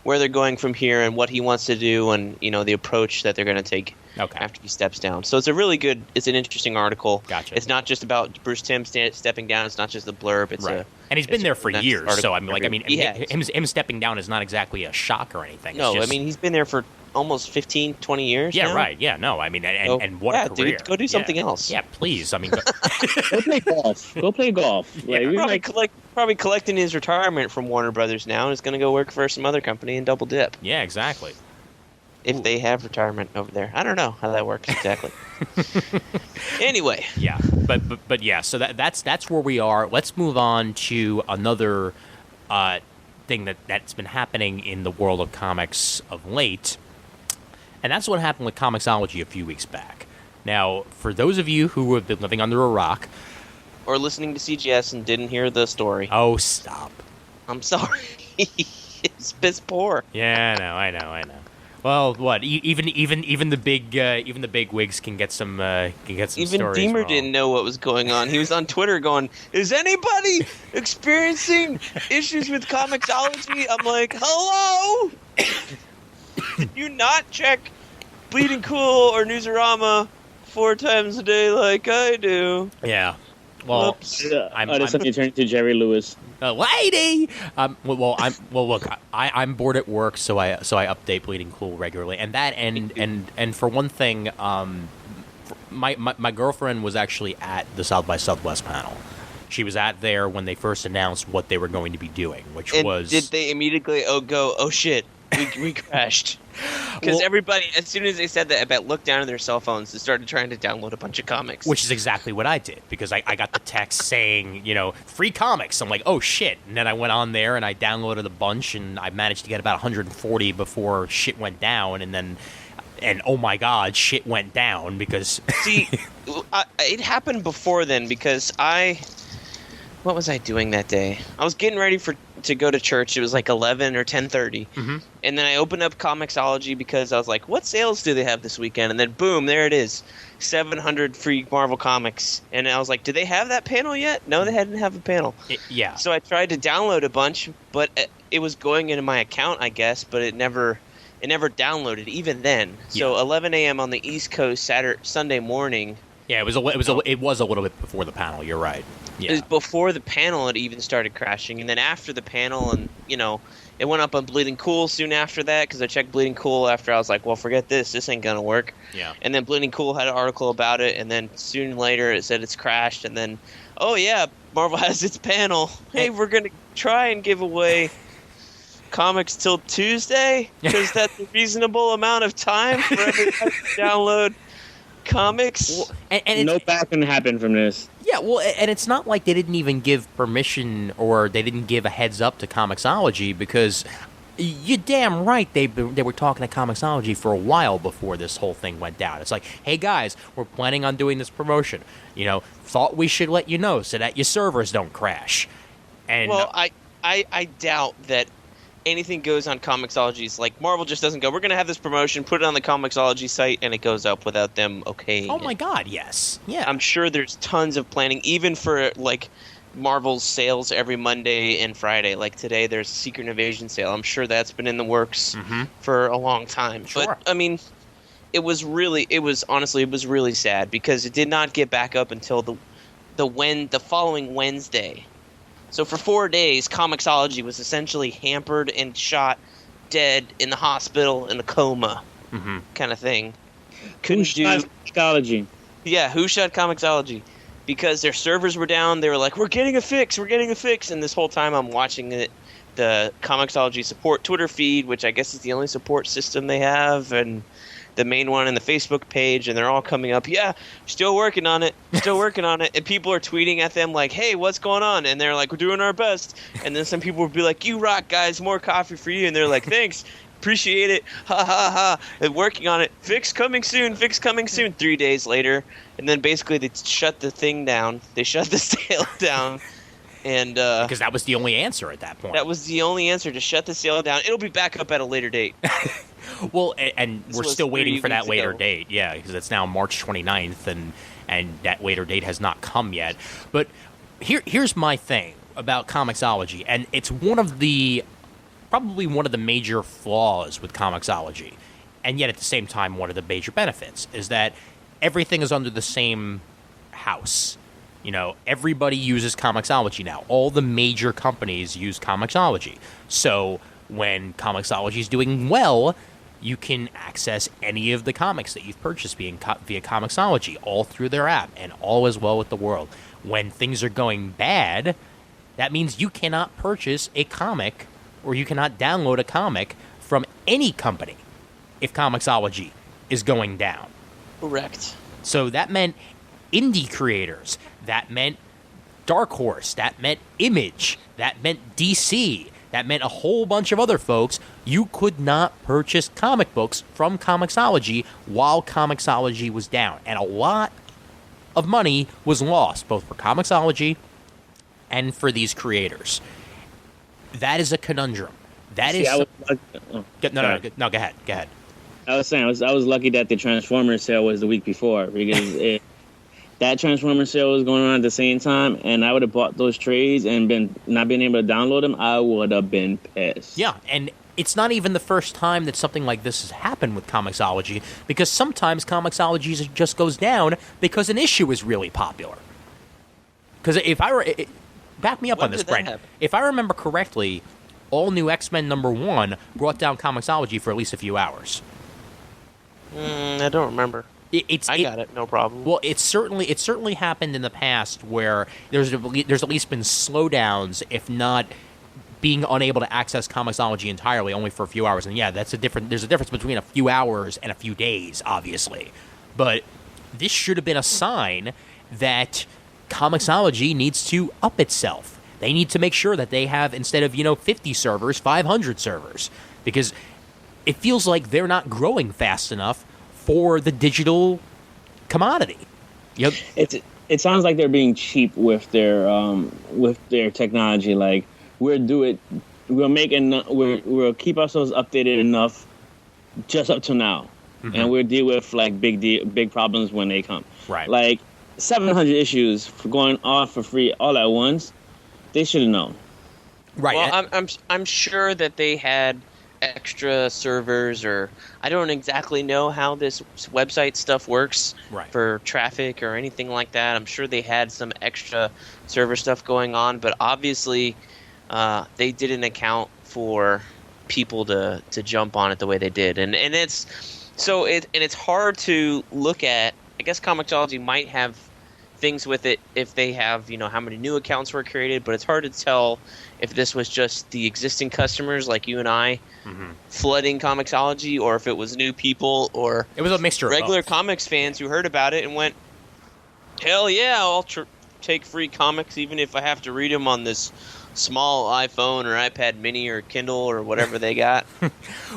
where they're going from here and what he wants to do, and the approach that they're going to take after he steps down. So it's an interesting article. Gotcha. It's not just about Bruce Timm stepping down. It's not just the blurb. It's right. And he's been there for years. Article. So him stepping down is not exactly a shock or anything. No, I mean he's been there for almost 15, 20 years. Yeah, now. right. Yeah, no, I mean, and what a career. Dude, go do something else. Yeah, please. I mean, go play golf. Go play golf. Yeah, probably collecting his retirement from Warner Brothers now, and is going to go work for some other company and double dip. Yeah, exactly. If they have retirement over there, I don't know how that works exactly. Anyway. Yeah, but yeah. So that's where we are. Let's move on to another thing that's been happening in the world of comics of late. And that's what happened with Comixology a few weeks back. Now, for those of you who have been living under a rock... Or listening to CGS and didn't hear the story. Oh, stop. I'm sorry. It's piss poor. Yeah, I know. Well, what? Even the big wigs can get some stories Even Deemer wrong. didn't know what was going on. He was on Twitter going, "Is anybody experiencing issues with Comixology?" I'm like, "Hello." Did you not check Bleeding Cool or Newsarama 4 times a day like I do? Yeah. Well, I'm turning to Jerry Lewis. Lady. Look, I'm bored at work, so I update Bleeding Cool regularly, and for one thing, my girlfriend was actually at the South by Southwest panel. She was at there when they first announced what they were going to be doing, did they immediately go, oh shit, we crashed? Because everybody, as soon as they said that, I bet looked down at their cell phones and started trying to download a bunch of comics. Which is exactly what I did, because I got the text saying, free comics. I'm like, oh shit. And then I went on there and I downloaded a bunch, and I managed to get about 140 before shit went down, and oh my god, shit went down because... See, it happened before then, because what was I doing that day? I was getting ready to go to church. It was like 11 or 10:30. Mm-hmm. And then I opened up Comixology because I was like, what sales do they have this weekend? And then boom, there it is. 700 free Marvel comics. And I was like, do they have that panel yet? No, they hadn't have a panel. Yeah. So I tried to download a bunch, but it was going into my account, I guess, but it never downloaded even then. So 11 a.m. on the East Coast Sunday morning. Yeah, it was a little bit before the panel. You're right. Yeah. It was before the panel it even started crashing, and then after the panel, and it went up on Bleeding Cool soon after that, because I checked Bleeding Cool after. I was like, well, forget this ain't gonna work. Yeah. And then Bleeding Cool had an article about it, and then soon later it said it's crashed, and then oh yeah, Marvel has its panel. Hey, we're gonna try and give away comics till Tuesday, because that's a reasonable amount of time for everybody to download comics. Well, and No backing happened from this. yeah, well, and it's not like they didn't even give permission or they didn't give a heads up to Comixology, because you're damn right they were talking to Comixology for a while before this whole thing went down. It's like, hey guys, we're planning on doing this promotion. Thought we should let you know so that your servers don't crash. And Well, I doubt that anything goes on Comixology's. Like, Marvel just doesn't go, we're going to have this promotion, put it on the Comixology site, and it goes up without them okaying oh it. my god, yes, yeah. I'm sure there's tons of planning, even for, like, Marvel's sales every Monday and Friday. Like, today there's a Secret Invasion sale. I'm sure that's been in the works for a long time. Sure. But, I mean, it was really sad, because it did not get back up until the following Wednesday. So for 4 days, Comixology was essentially hampered and shot dead in the hospital in a coma, kind of thing. Couldn't do. Psychology. Yeah, who shut Comixology? Because their servers were down. They were like, we're getting a fix. And this whole time I'm watching the Comixology support Twitter feed, which I guess is the only support system they have, and the main one and the Facebook page, and they're all coming up, yeah, still working on it. And people are tweeting at them like, hey, what's going on? And they're like, we're doing our best. And then some people will be like, you rock, guys, more coffee for you. And they're like, thanks, appreciate it, ha ha ha, and working on it, fix coming soon. 3 days later, and then basically they shut the thing down. They shut the sale down. And because that was the only answer at that point. That was the only answer, to shut the sale down. It'll be back up at a later date. Well, and we're still waiting for that 3 later weeks ago. date, yeah, because it's now March 29th, and that later date has not come yet. But here's my thing about Comixology, and it's probably one of the major flaws with Comixology, and yet at the same time one of the major benefits, is that everything is under the same house. Everybody uses Comixology now. All the major companies use Comixology. So when Comixology is doing well, you can access any of the comics that you've purchased via Comixology, all through their app, and all is well with the world. When things are going bad, that means you cannot purchase a comic, or you cannot download a comic from any company if Comixology is going down. Correct. So that meant indie creators, that meant Dark Horse, that meant Image, that meant DC, that meant a whole bunch of other folks. You could not purchase comic books from Comixology while Comixology was down. And a lot of money was lost, both for Comixology and for these creators. That is a conundrum. That is... No, go ahead. I was saying, I was lucky that the Transformers sale was the week before, because that Transformers sale was going on at the same time, and I would have bought those trades and not being able to download them, I would have been pissed. Yeah, and it's not even the first time that something like this has happened with Comixology, because sometimes Comixology just goes down because an issue is really popular. Because back me up When on this, did that Brent. happen? If I remember correctly, All New X-Men #1 brought down Comixology for at least a few hours. I don't remember. I got it, no problem. Well, it certainly happened in the past where there's at least been slowdowns, if not being unable to access Comixology entirely, only for a few hours. And yeah, there's a difference between a few hours and a few days, obviously. But this should have been a sign that Comixology needs to up itself. They need to make sure that they have, instead of 50 servers, 500 servers, because it feels like they're not growing fast enough for the digital commodity. Yep. It sounds like they're being cheap with their technology. Like, we'll keep ourselves updated enough just up to now, and we'll deal with like big problems when they come. Right. Like 700 issues for going on for free all at once. They should have known. Right. Well, I'm sure that they had extra servers, or I don't exactly know how this website stuff works for traffic or anything like that. I'm sure they had some extra server stuff going on, but obviously they didn't account for people to jump on it the way they did, and it's hard to look at. I guess Comixology might have things with it if they have, how many new accounts were created, but it's hard to tell if this was just the existing customers like you and I flooding Comixology, or if it was new people, or It was a mixture regular of both. comics fans who heard about it and went, hell yeah, I'll take free comics even if I have to read them on this small iPhone or iPad mini or Kindle or whatever they got.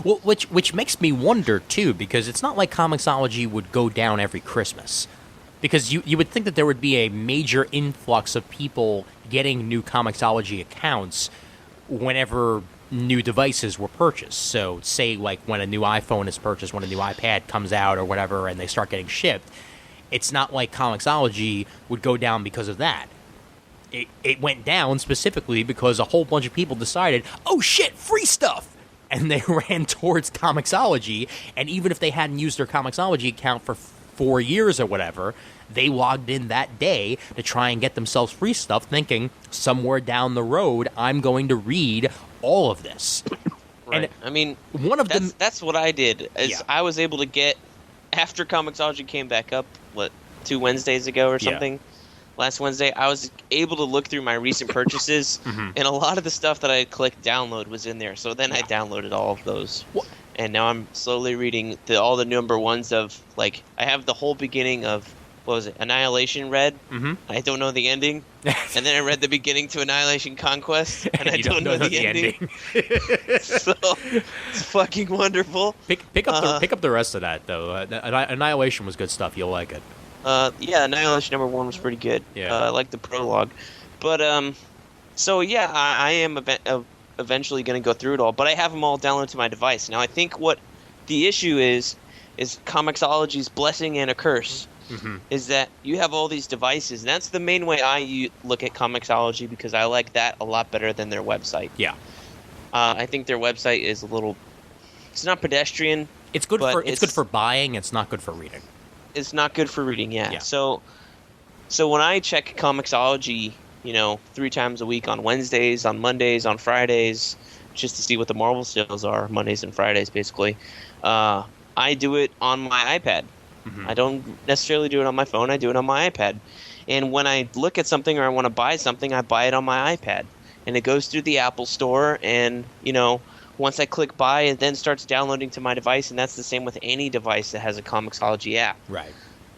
Well, which makes me wonder too, because it's not like Comixology would go down every Christmas. Because you would think that there would be a major influx of people getting new Comixology accounts whenever new devices were purchased. So, say, like, when a new iPhone is purchased, when a new iPad comes out or whatever, and they start getting shipped, it's not like Comixology would go down because of that. It went down specifically because a whole bunch of people decided, oh shit, free stuff! And they ran towards Comixology, and even if they hadn't used their Comixology account for 4 years or whatever, they logged in that day to try and get themselves free stuff, thinking somewhere down the road I'm going to read all of this. Right. And I mean, one of them, that's what I did. Is Yeah. I was able to get, after Comixology came back up, 2 Wednesdays ago or Yeah. something, last Wednesday, I was able to look through my recent purchases, and a lot of the stuff that I had clicked download was in there. So then I downloaded all of those. What? And now I'm slowly reading all the number ones of, like, I have the whole beginning of, what was it, Annihilation read. I don't know the ending. And then I read the beginning to Annihilation Conquest, and I you don't know the ending. So it's fucking wonderful. pick up the rest of that though. Annihilation was good stuff. You'll like it. Yeah, Annihilation number 1 was pretty good. Yeah. I like the prologue. But, so yeah, I am eventually going to go through it all, but I have them all downloaded to my device. Now, I think what the issue is Comixology's blessing and a curse. Is that you have all these devices, and that's the main way I look at Comixology, because I like that a lot better than their website. Yeah. I think their website is it's not pedestrian. It's good but for it's good for buying. It's not good for reading. It's not good for reading, Yeah. yeah. So when I check Comixology, 3 times a week on Wednesdays, on Mondays, on Fridays, just to see what the Marvel sales are, Mondays and Fridays basically, I do it on my iPad. I don't necessarily do it on my phone. I do it on my iPad. And when I look at something or I want to buy something, I buy it on my iPad. And it goes through the Apple Store, and, once I click buy, it then starts downloading to my device, and that's the same with any device that has a Comixology app. Right.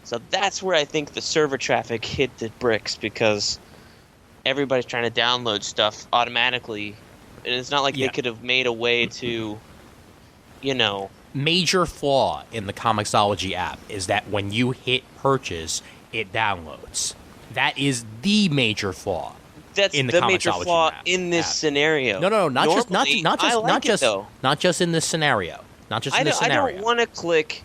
So that's where I think the server traffic hit the bricks, because everybody's trying to download stuff automatically. And it's not like they could have made a way to, Major flaw in the Comixology app is that when you hit purchase, it downloads. That is the major flaw. That's in the the major Comixology flaw app. in this scenario. No, not just Normally, I like it, though. not just in this scenario. Not just in this I scenario. don't want to click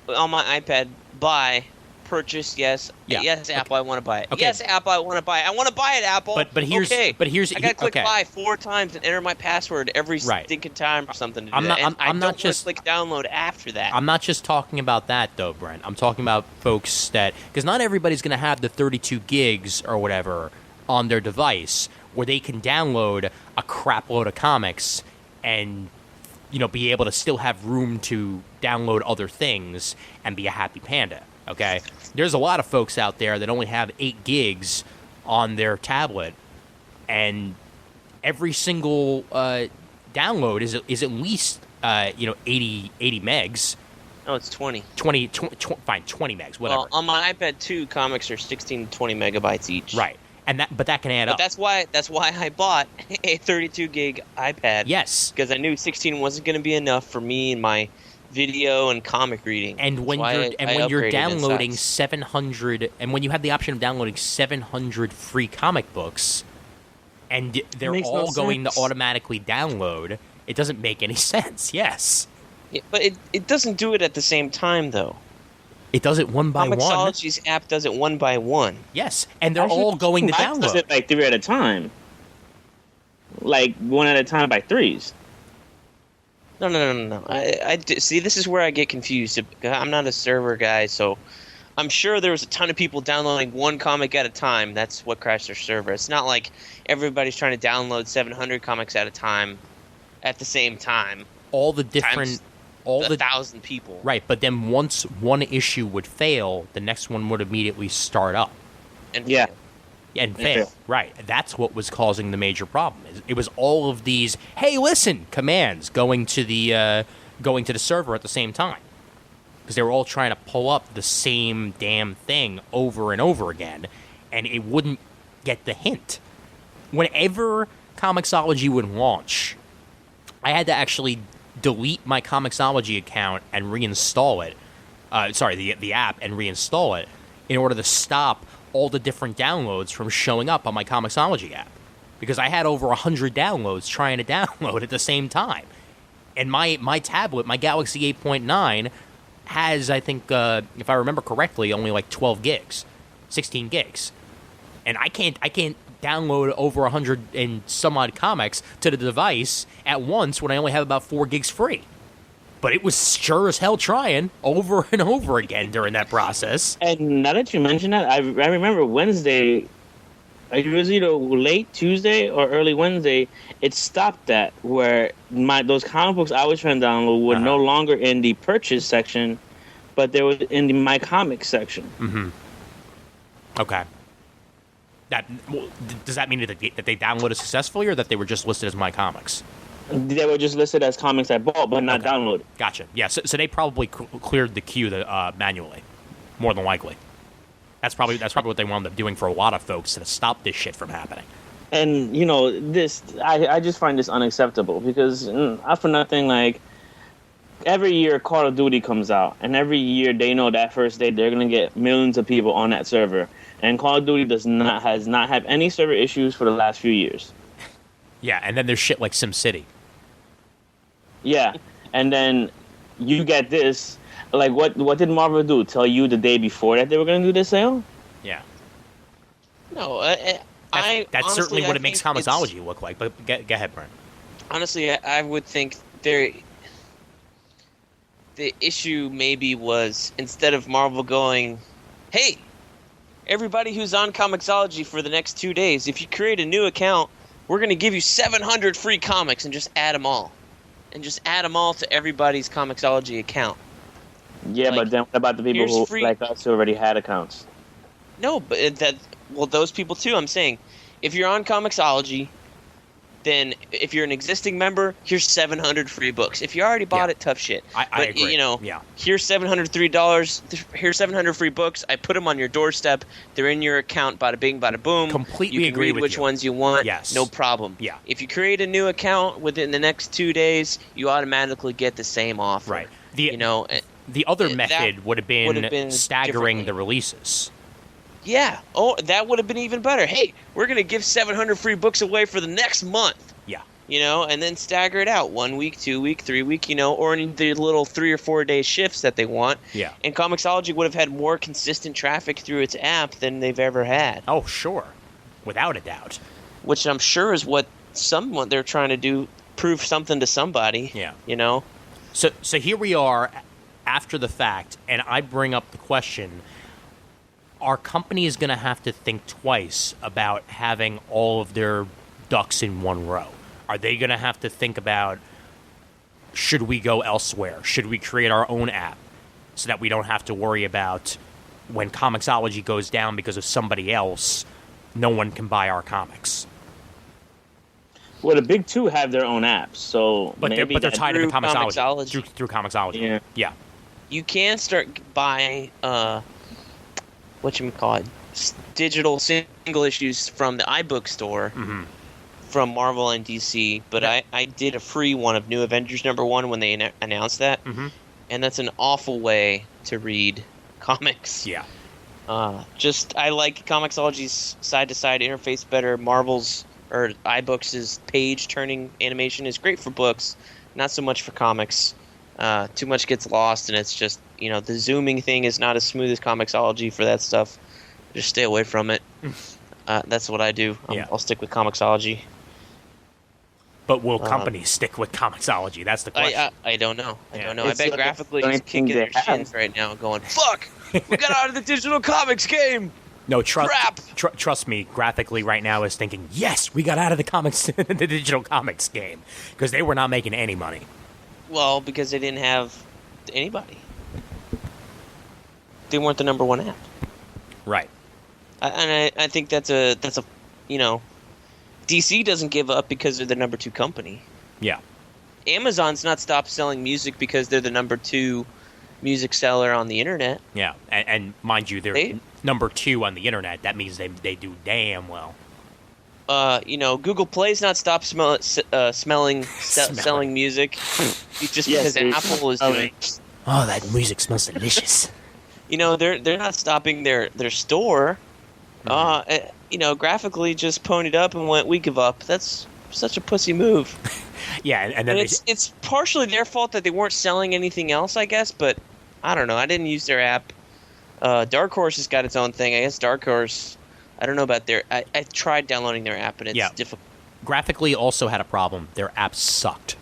on my iPad buy, purchase, yes. Yeah. Yes, Apple, I want to buy it. Okay. Yes, Apple, I want to buy it. I want to buy it, Apple. But here's okay. here's I gotta click okay. buy 4 times and enter my password every Right. stinking time or something. To do I'm not- that. And I'm I not don't just- click download after that. I'm not just talking about that though, Brent. I'm talking about folks that, because not everybody's going to have the 32 gigs or whatever on their device where they can download a crap load of comics and be able to still have room to download other things and be a happy panda. Okay, there's a lot of folks out there that only have 8 gigs on their tablet, and every single download is at least 80 megs. No, it's 20. 20 megs, whatever. Well, on my iPad 2, comics are 16 to 20 megabytes each. Right, and that can add But up. that's why I bought a 32 gig iPad. Yes, Because I knew 16 wasn't going to be enough for me and my video and comic reading. and when That's why I when you're upgraded in downloading size. 700, and when you have the option of downloading 700 free comic books, and they're Makes no all going to sense. automatically download, it doesn't make any sense. Yes, Yeah, but it doesn't do it at the same time, though. it does it one by one. Comixology's app does it one by one. Yes, and they're Actually, all going to mine does download. it like 3 at a time. Like 1 at a time by 3s. No. See, this is where I get confused. I'm not a server guy, so I'm sure there was a ton of people downloading one comic at a time. That's what crashed their server. It's not like everybody's trying to download 700 comics at a time at the same time. All the different, Times all the 1,000 people. right. But then once one issue would fail, the next one would immediately start up. and Yeah. fail. And fail. Right. That's what was causing the major problem. It was all of these, hey, listen, commands going to the server at the same time. Because they were all trying to pull up the same damn thing over and over again, and it wouldn't get the hint. Whenever Comixology would launch, I had to actually delete my Comixology account and reinstall it. The app and reinstall it in order to stop all the different downloads from showing up on my Comixology app. Because I had over 100 downloads trying to download at the same time. And my tablet, my Galaxy 8.9, has, I think, if I remember correctly, only like 12 gigs, 16 gigs. And I can't download over 100 and some odd comics to the device at once when I only have about 4 gigs free. But it was sure as hell trying over and over again during that process. And now that you mention that, I remember Wednesday, it was either late Tuesday or early Wednesday, it stopped that, where those comic books I was trying to download were no longer in the purchase section, but they were in the My Comics section. Mm-hmm. Okay. Does that mean that they downloaded successfully, or that they were just listed as My Comics? They were just listed as comics I bought, but not downloaded. Gotcha. Yeah, so they probably cleared the queue manually, more than likely. That's probably what they wound up doing for a lot of folks to stop this shit from happening. And I just find this unacceptable, because not for nothing, like, every year Call of Duty comes out, and every year they know that first day they're gonna get millions of people on that server, and Call of Duty has not have any server issues for the last few years. Yeah, and then there's shit like SimCity. Yeah, and then you get this. Like, what did Marvel do? Tell you the day before that they were going to do this sale? Yeah. No, that's certainly what it makes think Comixology look like. But go ahead, Brent. Honestly, I would think the issue maybe was, instead of Marvel going, hey, everybody who's on Comixology for the next 2 days, if you create a new account, we're going to give you 700 free comics, and just add them all. And just add them all to everybody's Comixology account. Yeah, Like, but then what about the people who, like us, who already had accounts? No, but those people too. I'm saying, if you're on Comixology, then if you're an existing member, here's 700 free books. If you already bought it, tough shit. I agree. Here's $703. Here's 700 free books. I put them on your doorstep. They're in your account. Bada bing, bada boom. Completely you can agree read with which you. ones you want. Yes. No problem. Yeah. If you create a new account within the next 2 days, you automatically get the same offer. Right. The other method would have been staggering the releases. Yeah. Oh, that would have been even better. Hey, we're going to give 700 free books away for the next month. Yeah. And then stagger it out 1 week, 2 week, 3 week, or in the little 3 or 4 day shifts that they want. Yeah. And Comixology would have had more consistent traffic through its app than they've ever had. Oh, sure. Without a doubt. Which I'm sure is what they're trying to do, prove something to somebody. Yeah. So here we are after the fact, and I bring up the question, are companies going to have to think twice about having all of their ducks in one row? Are they going to have to think about, should we go elsewhere? Should we create our own app so that we don't have to worry about when Comixology goes down because of somebody else, no one can buy our comics? Well, the big two have their own apps, so But they're tied into Comixology. Through Comixology. Yeah. You can start buying digital single issues from the iBook store from Marvel and DC, but I did a free one of New Avengers #1 when they announced that, and that's an awful way to read comics. Yeah. I like Comixology's side-to-side interface better. Marvel's or iBooks' page-turning animation is great for books, not so much for comics. Too much gets lost, and it's just, the zooming thing is not as smooth as Comixology for that stuff. Just stay away from it. That's what I do. I'll stick with Comixology. But will companies stick with Comixology? That's the question. I don't know. I don't know. It's I bet like Graphically the only is kicking thing their they have. shins right now going, fuck! We got out of the digital comics game! No, Crap! Trust me, Graphically right now is thinking, yes, we got out of the digital comics game, because they were not making any money. Well, because they didn't have anybody. They weren't the #1 app. Right. I think that's a you know, DC doesn't give up because they're the number 2 company. Yeah. Amazon's not stopped selling music because they're the number 2 music seller on the internet. Yeah, and mind you, they're number 2 on the internet. That means they do damn well. Google Play's not stopped selling music just because Apple is doing. Oh, that music smells delicious. They're not stopping their store. Graphically just ponied up and went, we give up. That's such a pussy move. Yeah, and then it's partially their fault that they weren't selling anything else, I guess. But I don't know. I didn't use their app. Dark Horse has got its own thing. I guess Dark Horse. I don't know about their. I tried downloading their app, and it's difficult. Graphically, also had a problem. Their app sucked.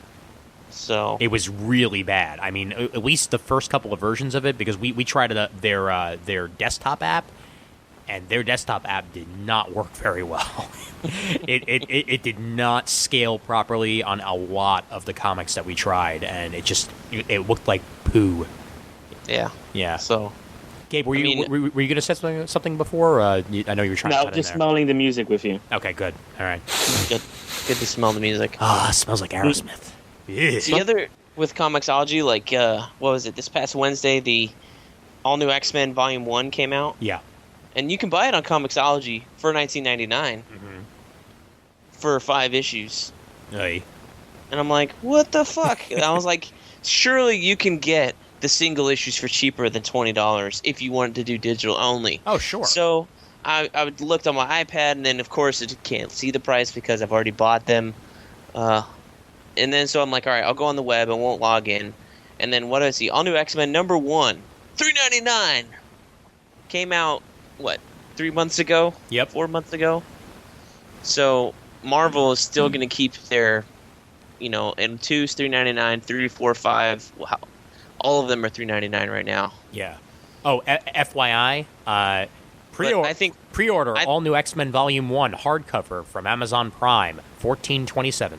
So it was really bad. I mean, at least the first couple of versions of it, because we tried their desktop app, and their desktop app did not work very well. it did not scale properly on a lot of the comics that we tried, and it looked like poo. Yeah. So, Gabe, were you going to say something before? I know you were trying. No, to just smelling the music with you. Okay, good. All right. Good to smell the music. Ah, it smells like Aerosmith. Yeah. The other with Comixology, like what was it? This past Wednesday, the all new X-Men Volume 1 came out. Yeah. And you can buy it on Comixology for $19.99 for 5 issues. Hey. And I'm like, what the fuck? And I was like, surely you can get the single issues for cheaper than $20 if you wanted to do digital only. Oh, sure. So I looked on my iPad, and then of course it can't see the price because I've already bought them. And then so I'm like, all right, I'll go on the web and won't log in. And then what do I see? All new X-Men number 1, $3.99. Came out, what, 3 months ago? Yep. 4 months ago? So Marvel is still going to keep their, and 2's $3.99, 3, 4, 5. Wow. All of them are $3.99 right now. Yeah. Oh, FYI, pre-order all new X-Men Volume 1 hardcover from Amazon Prime, $14.27.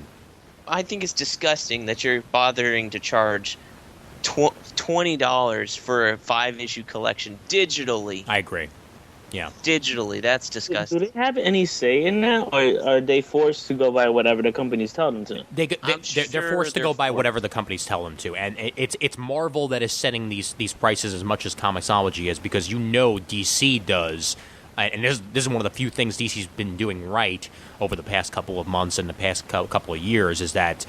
I think it's disgusting that you're bothering to charge $20 for a 5-issue collection digitally. I agree. Yeah. Digitally, that's disgusting. Do they have any say in that, or are they forced to go by whatever the companies tell them to? They're forced to go by whatever the companies tell them to, and it's Marvel that is setting these prices as much as Comixology is, because DC does. And this is one of the few things DC's been doing right over the past couple of months and the past couple of years, is that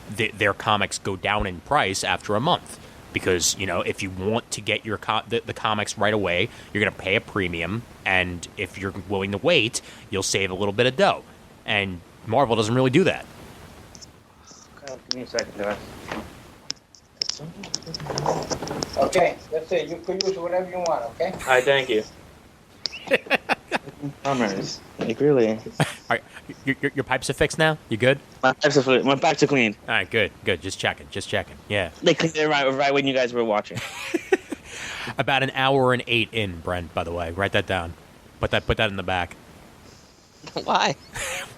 their comics go down in price after a month. Because, if you want to get your the comics right away, you're going to pay a premium. And if you're willing to wait, you'll save a little bit of dough. And Marvel doesn't really do that. Give me a second, guys. Okay, that's it. You can use whatever you want, okay? All right, thank you. Bummers. Like, really? All right, your pipes are fixed now? You good? My pipes are clean. All right, good. Just checking. Yeah. They cleaned it right when you guys were watching. About an hour and 8 in, Brent, by the way. Write that down. Put that in the back. Why?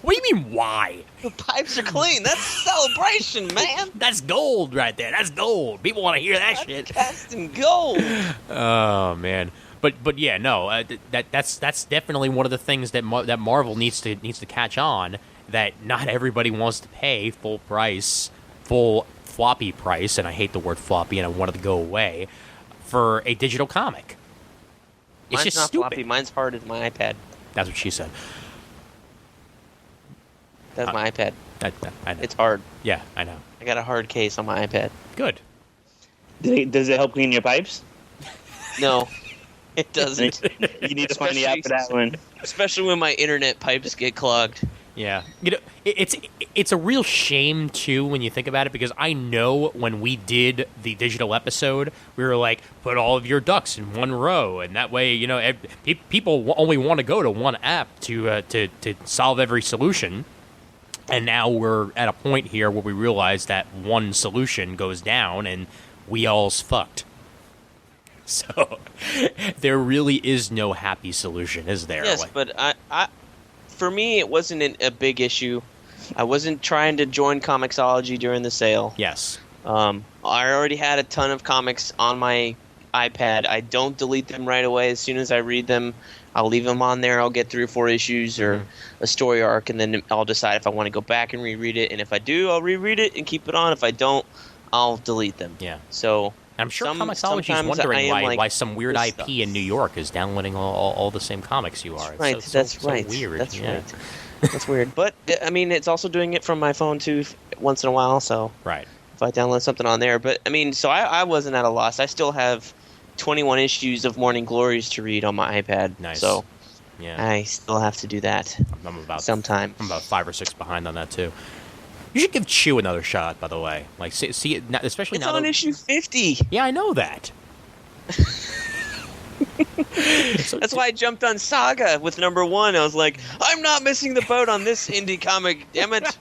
What do you mean, why? The pipes are clean. That's celebration, man. That's gold right there. That's gold. People want to hear that shit. Casting gold. Oh, man. But yeah, no, that's definitely one of the things that that Marvel needs to catch on, that not everybody wants to pay full floppy price, and I hate the word floppy, and I want it to go away, for a digital comic. It's Mine's just not stupid. floppy. Mine's hard as my iPad. That's what she said. That's my iPad. I know. It's hard. Yeah, I know. I got a hard case on my iPad. Good. Does it help clean your pipes? No, it doesn't. You need to find the app for that one. Especially when my internet pipes get clogged. Yeah, it's a real shame too when you think about it, because I know when we did the digital episode, we were like, put all of your ducks in one row, and that way, people only want to go to one app to solve every solution. And now we're at a point here where we realize that one solution goes down, and we all's fucked. So there really is no happy solution, is there? Yes, but I for me, it wasn't a big issue. I wasn't trying to join Comixology during the sale. Yes. I already had a ton of comics on my iPad, I don't delete them right away. As soon as I read them, I'll leave them on there. I'll get 3 or 4 issues or a story arc, and then I'll decide if I want to go back and reread it. And if I do, I'll reread it and keep it on. If I don't, I'll delete them. Yeah. So I'm sure Comixology is sometimes wondering I am why some weird this IP stuff. in New York is downloading all the same comics you are. Right, It's that's so right. weird. That's yeah. right. That's weird. But, I mean, it's also doing it from my phone, too, once in a while, so Right. if I download something on there. But, I mean, so I wasn't at a loss. I still have 21 issues of Morning Glories to read on my iPad. Nice. So Yeah. I still have to do that I'm about sometime. I'm about 5 or 6 behind on that too. You should give Chew another shot, by the way. Like, see it, especially It's now. on that, issue 50. Yeah, I know that. That's why I jumped on Saga with number 1. I was like, I'm not missing the boat on this indie comic, damn it.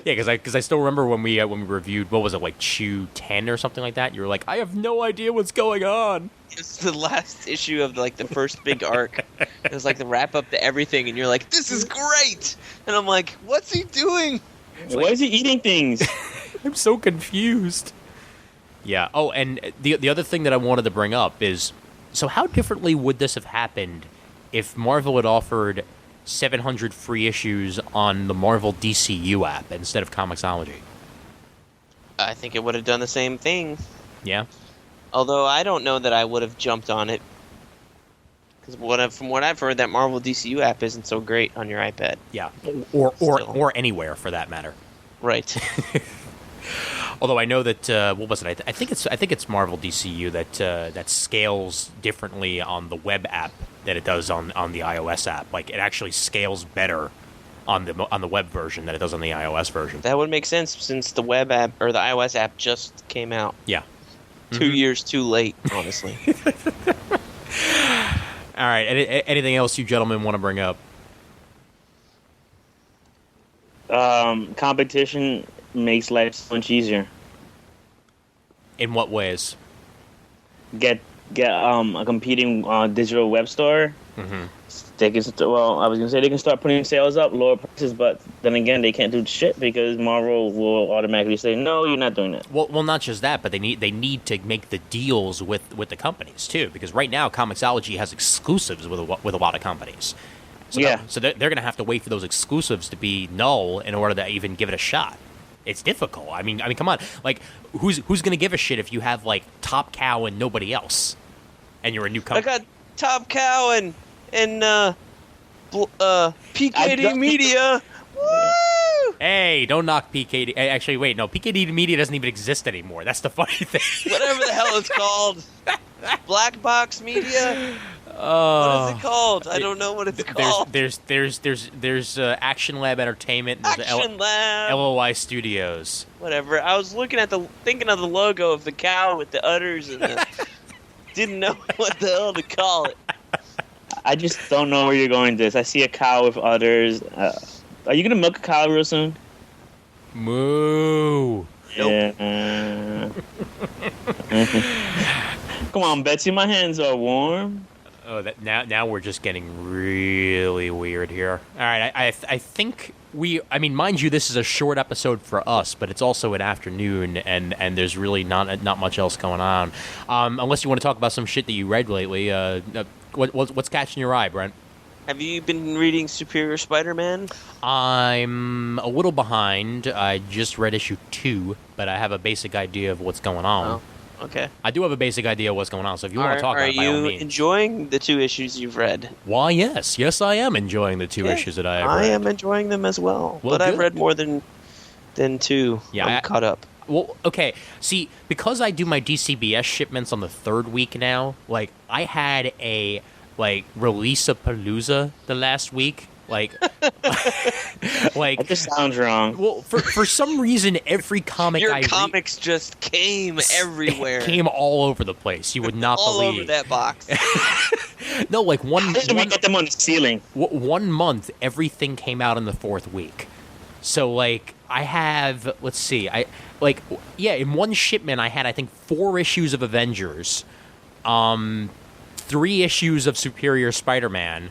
Yeah, because I still remember when we reviewed, what was it, like Chew 10 or something like that. You were like, I have no idea what's going on. It's the last issue of like the first big arc. It was like the wrap up to everything, and you're like, "This is great!" And I'm like, "What's he doing?" Why is he eating things? I'm so confused. Yeah. Oh, and the other thing that I wanted to bring up is, so how differently would this have happened if Marvel had offered 700 free issues on the Marvel DCU app instead of Comixology? I think it would have done the same thing. Yeah. Although I don't know that I would have jumped on it, because from what I've heard, that Marvel DCU app isn't so great on your iPad. Yeah. Still. Or anywhere for that matter. Right. Although I know that what was it? I think it's Marvel DCU that scales differently on the web app than it does on the iOS app. Like, it actually scales better on the web version than it does on the iOS version. That would make sense since the web app or the iOS app just came out. Yeah. 2 years too late, honestly. All right. Anything else you gentlemen want to bring up? Competition makes life so much easier. In what ways? Get a competing digital web store. Mm-hmm. They can I was gonna say they can start putting sales up, lower prices, but then again they can't do shit because Marvel will automatically say no, you're not doing that. Well, not just that, but they need to make the deals with the companies too, because right now Comixology has exclusives with a lot of companies. So Yeah. so they're going to have to wait for those exclusives to be null in order to even give it a shot. It's difficult. I mean, come on. Like, who's going to give a shit if you have like Top Cow and nobody else, and you're a new I company? got Top Cow and PKD Media. Woo! Hey, don't knock PKD. Actually, wait, no, PKD Media doesn't even exist anymore. That's the funny thing. Whatever the hell it's called. Black Box Media. What Oh. is it called? I don't know what it's called. There's Action Lab Entertainment. There's Action Lab. LOI Studios. Whatever. I was looking at thinking of the logo of the cow with the udders and didn't know what the hell to call it. I just don't know where you're going with this. I see a cow with udders. Are you gonna milk a cow real soon? Moo. Nope. Yeah. Come on, Betsy, my hands are warm. Oh, that now we're just getting really weird here. All right, I think I mean, mind you, this is a short episode for us, but it's also an afternoon, and there's really not much else going on, unless you want to talk about some shit that you read lately. What's catching your eye, Brent? Have you been reading Superior Spider-Man? I'm a little behind. I just read issue 2, but I have a basic idea of what's going on. Oh, okay. I do have a basic idea of what's going on, so if you want to talk about it, by all Are you means. enjoying the 2 issues you've read? Why, yes, I am enjoying the 2 issues that I have read. I am enjoying them as well. Well, but I've good. read more than 2. Yeah, I'm caught up. Well, okay. See, because I do my DCBS shipments on the 3rd week now, like, I had a, like, release-a-palooza the last week. Like, That just sounds wrong. well, for some reason, every comic Your I read comics just came everywhere. came all over the place. You would not all believe. over that box. No, like, How did we get them on the ceiling? 1 month, everything came out in the 4th week. So, like, I have, let's see, in one shipment, I had, I think, 4 issues of Avengers, 3 issues of Superior Spider-Man,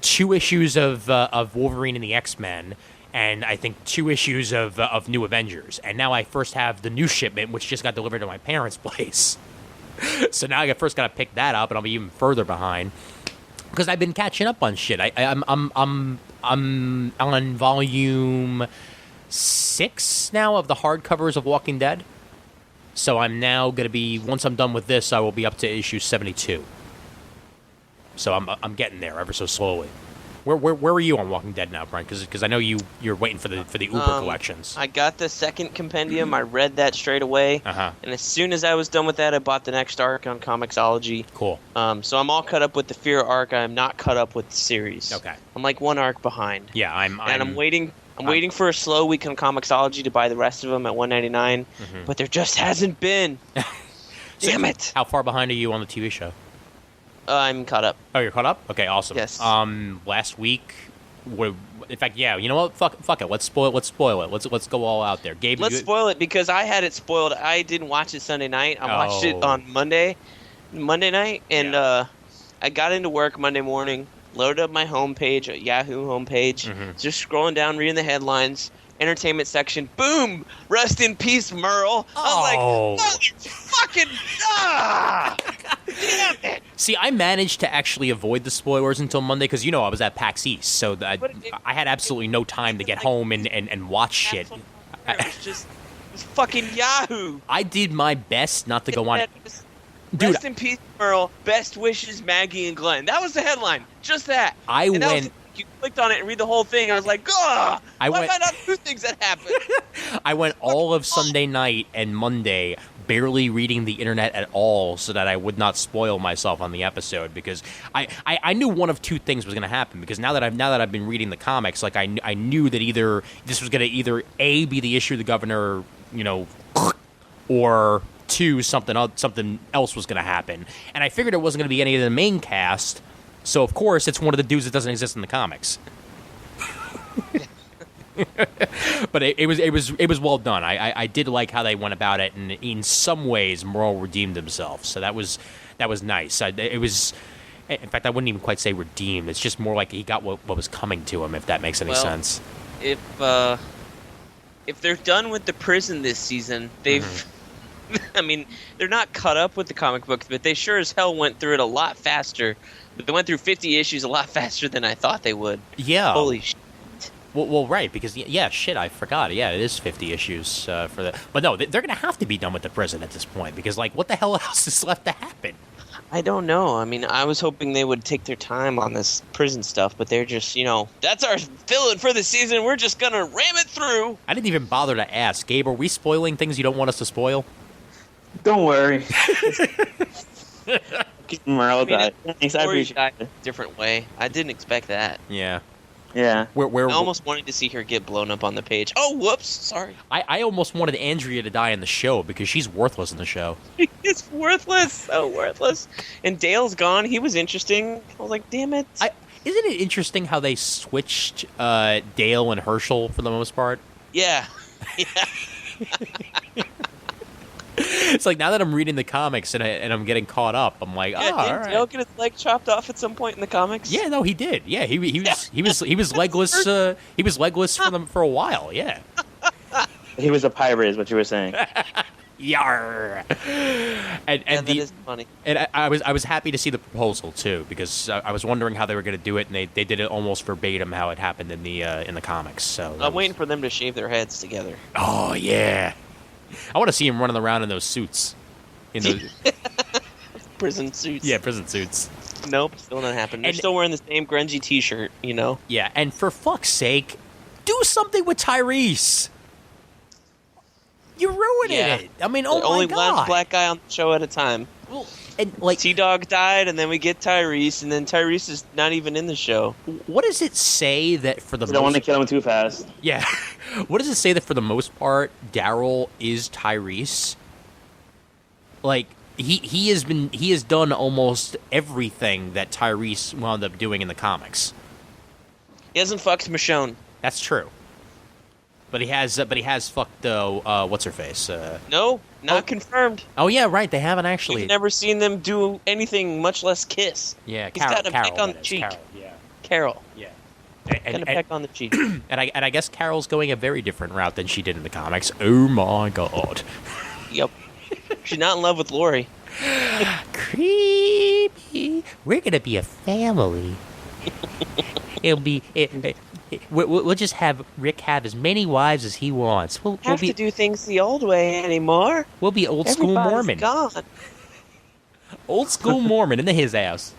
2 issues of Wolverine and the X-Men, and I think 2 issues of New Avengers. And now I first have the new shipment, which just got delivered to my parents' place. So now I first got to pick that up, and I'll be even further behind because I've been catching up on shit. I'm on volume 6 now of the hardcovers of Walking Dead. So I'm now going to be, once I'm done with this, I will be up to issue 72. So I'm getting there ever so slowly. Where are you on Walking Dead now, Brian? Because I know you're waiting for the Uber collections. I got the second compendium. I read that straight away. Uh-huh. And as soon as I was done with that, I bought the next arc on Comixology. Cool. So I'm all caught up with the Fear arc. I'm not caught up with the series. Okay. I'm like one arc behind. Yeah, I'm waiting. I'm waiting for a slow week on Comixology to buy the rest of them at $1.99, but there just hasn't been. Damn it! How far behind are you on the TV show? I'm caught up. Oh, you're caught up? Okay, awesome. Yes. Last week, in fact, yeah. You know what? Fuck it. Let's spoil it. Let's go all out there. Gabe, Let's spoil it because I had it spoiled. I didn't watch it Sunday night. I watched it on Monday night, and I got into work Monday morning. Loaded up my homepage, Yahoo homepage, just scrolling down, reading the headlines, entertainment section, boom! Rest in peace, Merle. I was like, fucking, damn it! See, I managed to actually avoid the spoilers until Monday because, I was at PAX East, so I had absolutely no time to get home and watch shit. It was fucking Yahoo! I did my best not to go on... Dude, Rest in peace, Merle. Best wishes, Maggie and Glenn. That was the headline. Just that. You clicked on it and read the whole thing. I was like, why am I not do things that happen? I went all of Sunday night and Monday barely reading the internet at all so that I would not spoil myself on the episode because I knew one of two things was going to happen because now that I've been reading the comics, like I knew that either this was going to either A, be the issue the governor, or 2, something else was going to happen. And I figured it wasn't going to be any of the main cast, so of course it's one of the dudes that doesn't exist in the comics. But it was well done. I did like how they went about it, and in some ways Merle redeemed himself. So that was nice. It was, in fact, I wouldn't even quite say redeemed. It's just more like he got what was coming to him, if that makes any sense. If they're done with the prison this season, they've I mean, they're not caught up with the comic books, but they sure as hell went through it a lot faster. They went through 50 issues a lot faster than I thought they would. Yeah. Holy shit. Well, right, because, shit, I forgot. Yeah, it is 50 issues for the... But no, they're going to have to be done with the prison at this point, because, what the hell else is left to happen? I don't know. I mean, I was hoping they would take their time on this prison stuff, but they're just, that's our fill-in for the season. We're just going to ram it through. I didn't even bother to ask. Gabe, are we spoiling things you don't want us to spoil? Don't worry. Merle died. Thanks, I Or he appreciate died it. a different way. I didn't expect that. Yeah. Yeah. Where I almost wanted to see her get blown up on the page. Oh, whoops. Sorry. I almost wanted Andrea to die in the show because she's worthless in the show. It's worthless. So worthless. And Dale's gone. He was interesting. I was like, damn it. Isn't it interesting how they switched Dale and Herschel for the most part? Yeah. Yeah. It's like now that I'm reading the comics and I'm getting caught up, I'm like, Yeah, all didn't right. Dale get his leg chopped off at some point in the comics? Yeah, no, he did. Yeah, he was legless. He was legless for a while. Yeah. He was a pirate, is what you were saying. Yar. And that is funny. And I was happy to see the proposal too because I was wondering how they were going to do it, and they did it almost verbatim how it happened in the comics. So I'm waiting for them to shave their heads together. Oh yeah. I want to see him running around in those suits. In those Prison suits. Yeah, prison suits. Nope, still not happening. They're And- still wearing the same grungy T-shirt, Yeah, and for fuck's sake, do something with Tyrese. You're ruining Yeah. it. I mean, oh my Only god. one black guy on the show at a time. Well, and like, T-Dog died, and then we get Tyrese, and then Tyrese is not even in the show. what does it say that for the You don't want to most? kill him too fast. Yeah, what does it say that for the most part, Daryl is Tyrese? Like he has done almost everything that Tyrese wound up doing in the comics. He hasn't fucked Michonne. That's true. But he has fucked what's her face? No, not confirmed. Oh yeah, right. They haven't actually. We've never seen them do anything, much less kiss. Yeah, He's got a peck on the that is, cheek. Carol, yeah, Carol, yeah. got a peck on the cheek. And I guess Carol's going a very different route than she did in the comics. Oh my god. Yep. She's not in love with Lori. Creepy. We're gonna be a family. We'll just have Rick have as many wives as he wants. We'll Have to do things the old way anymore. We'll be old school Everybody's Mormon. Gone. Old school Mormon in his house.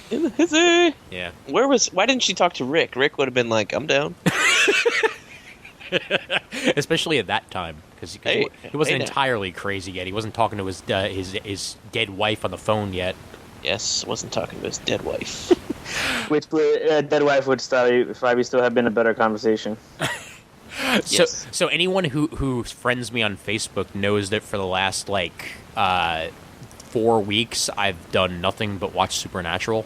Yeah. Why didn't she talk to Rick? Rick would have been like, I'm down. Especially at that time, because Hey, he wasn't hey now. entirely crazy yet. He wasn't talking to his dead wife on the phone yet. Yes, wasn't talking to his dead wife. Which dead wife would probably still have been a better conversation. Yes. So anyone who friends me on Facebook knows that for the last 4 weeks I've done nothing but watch Supernatural.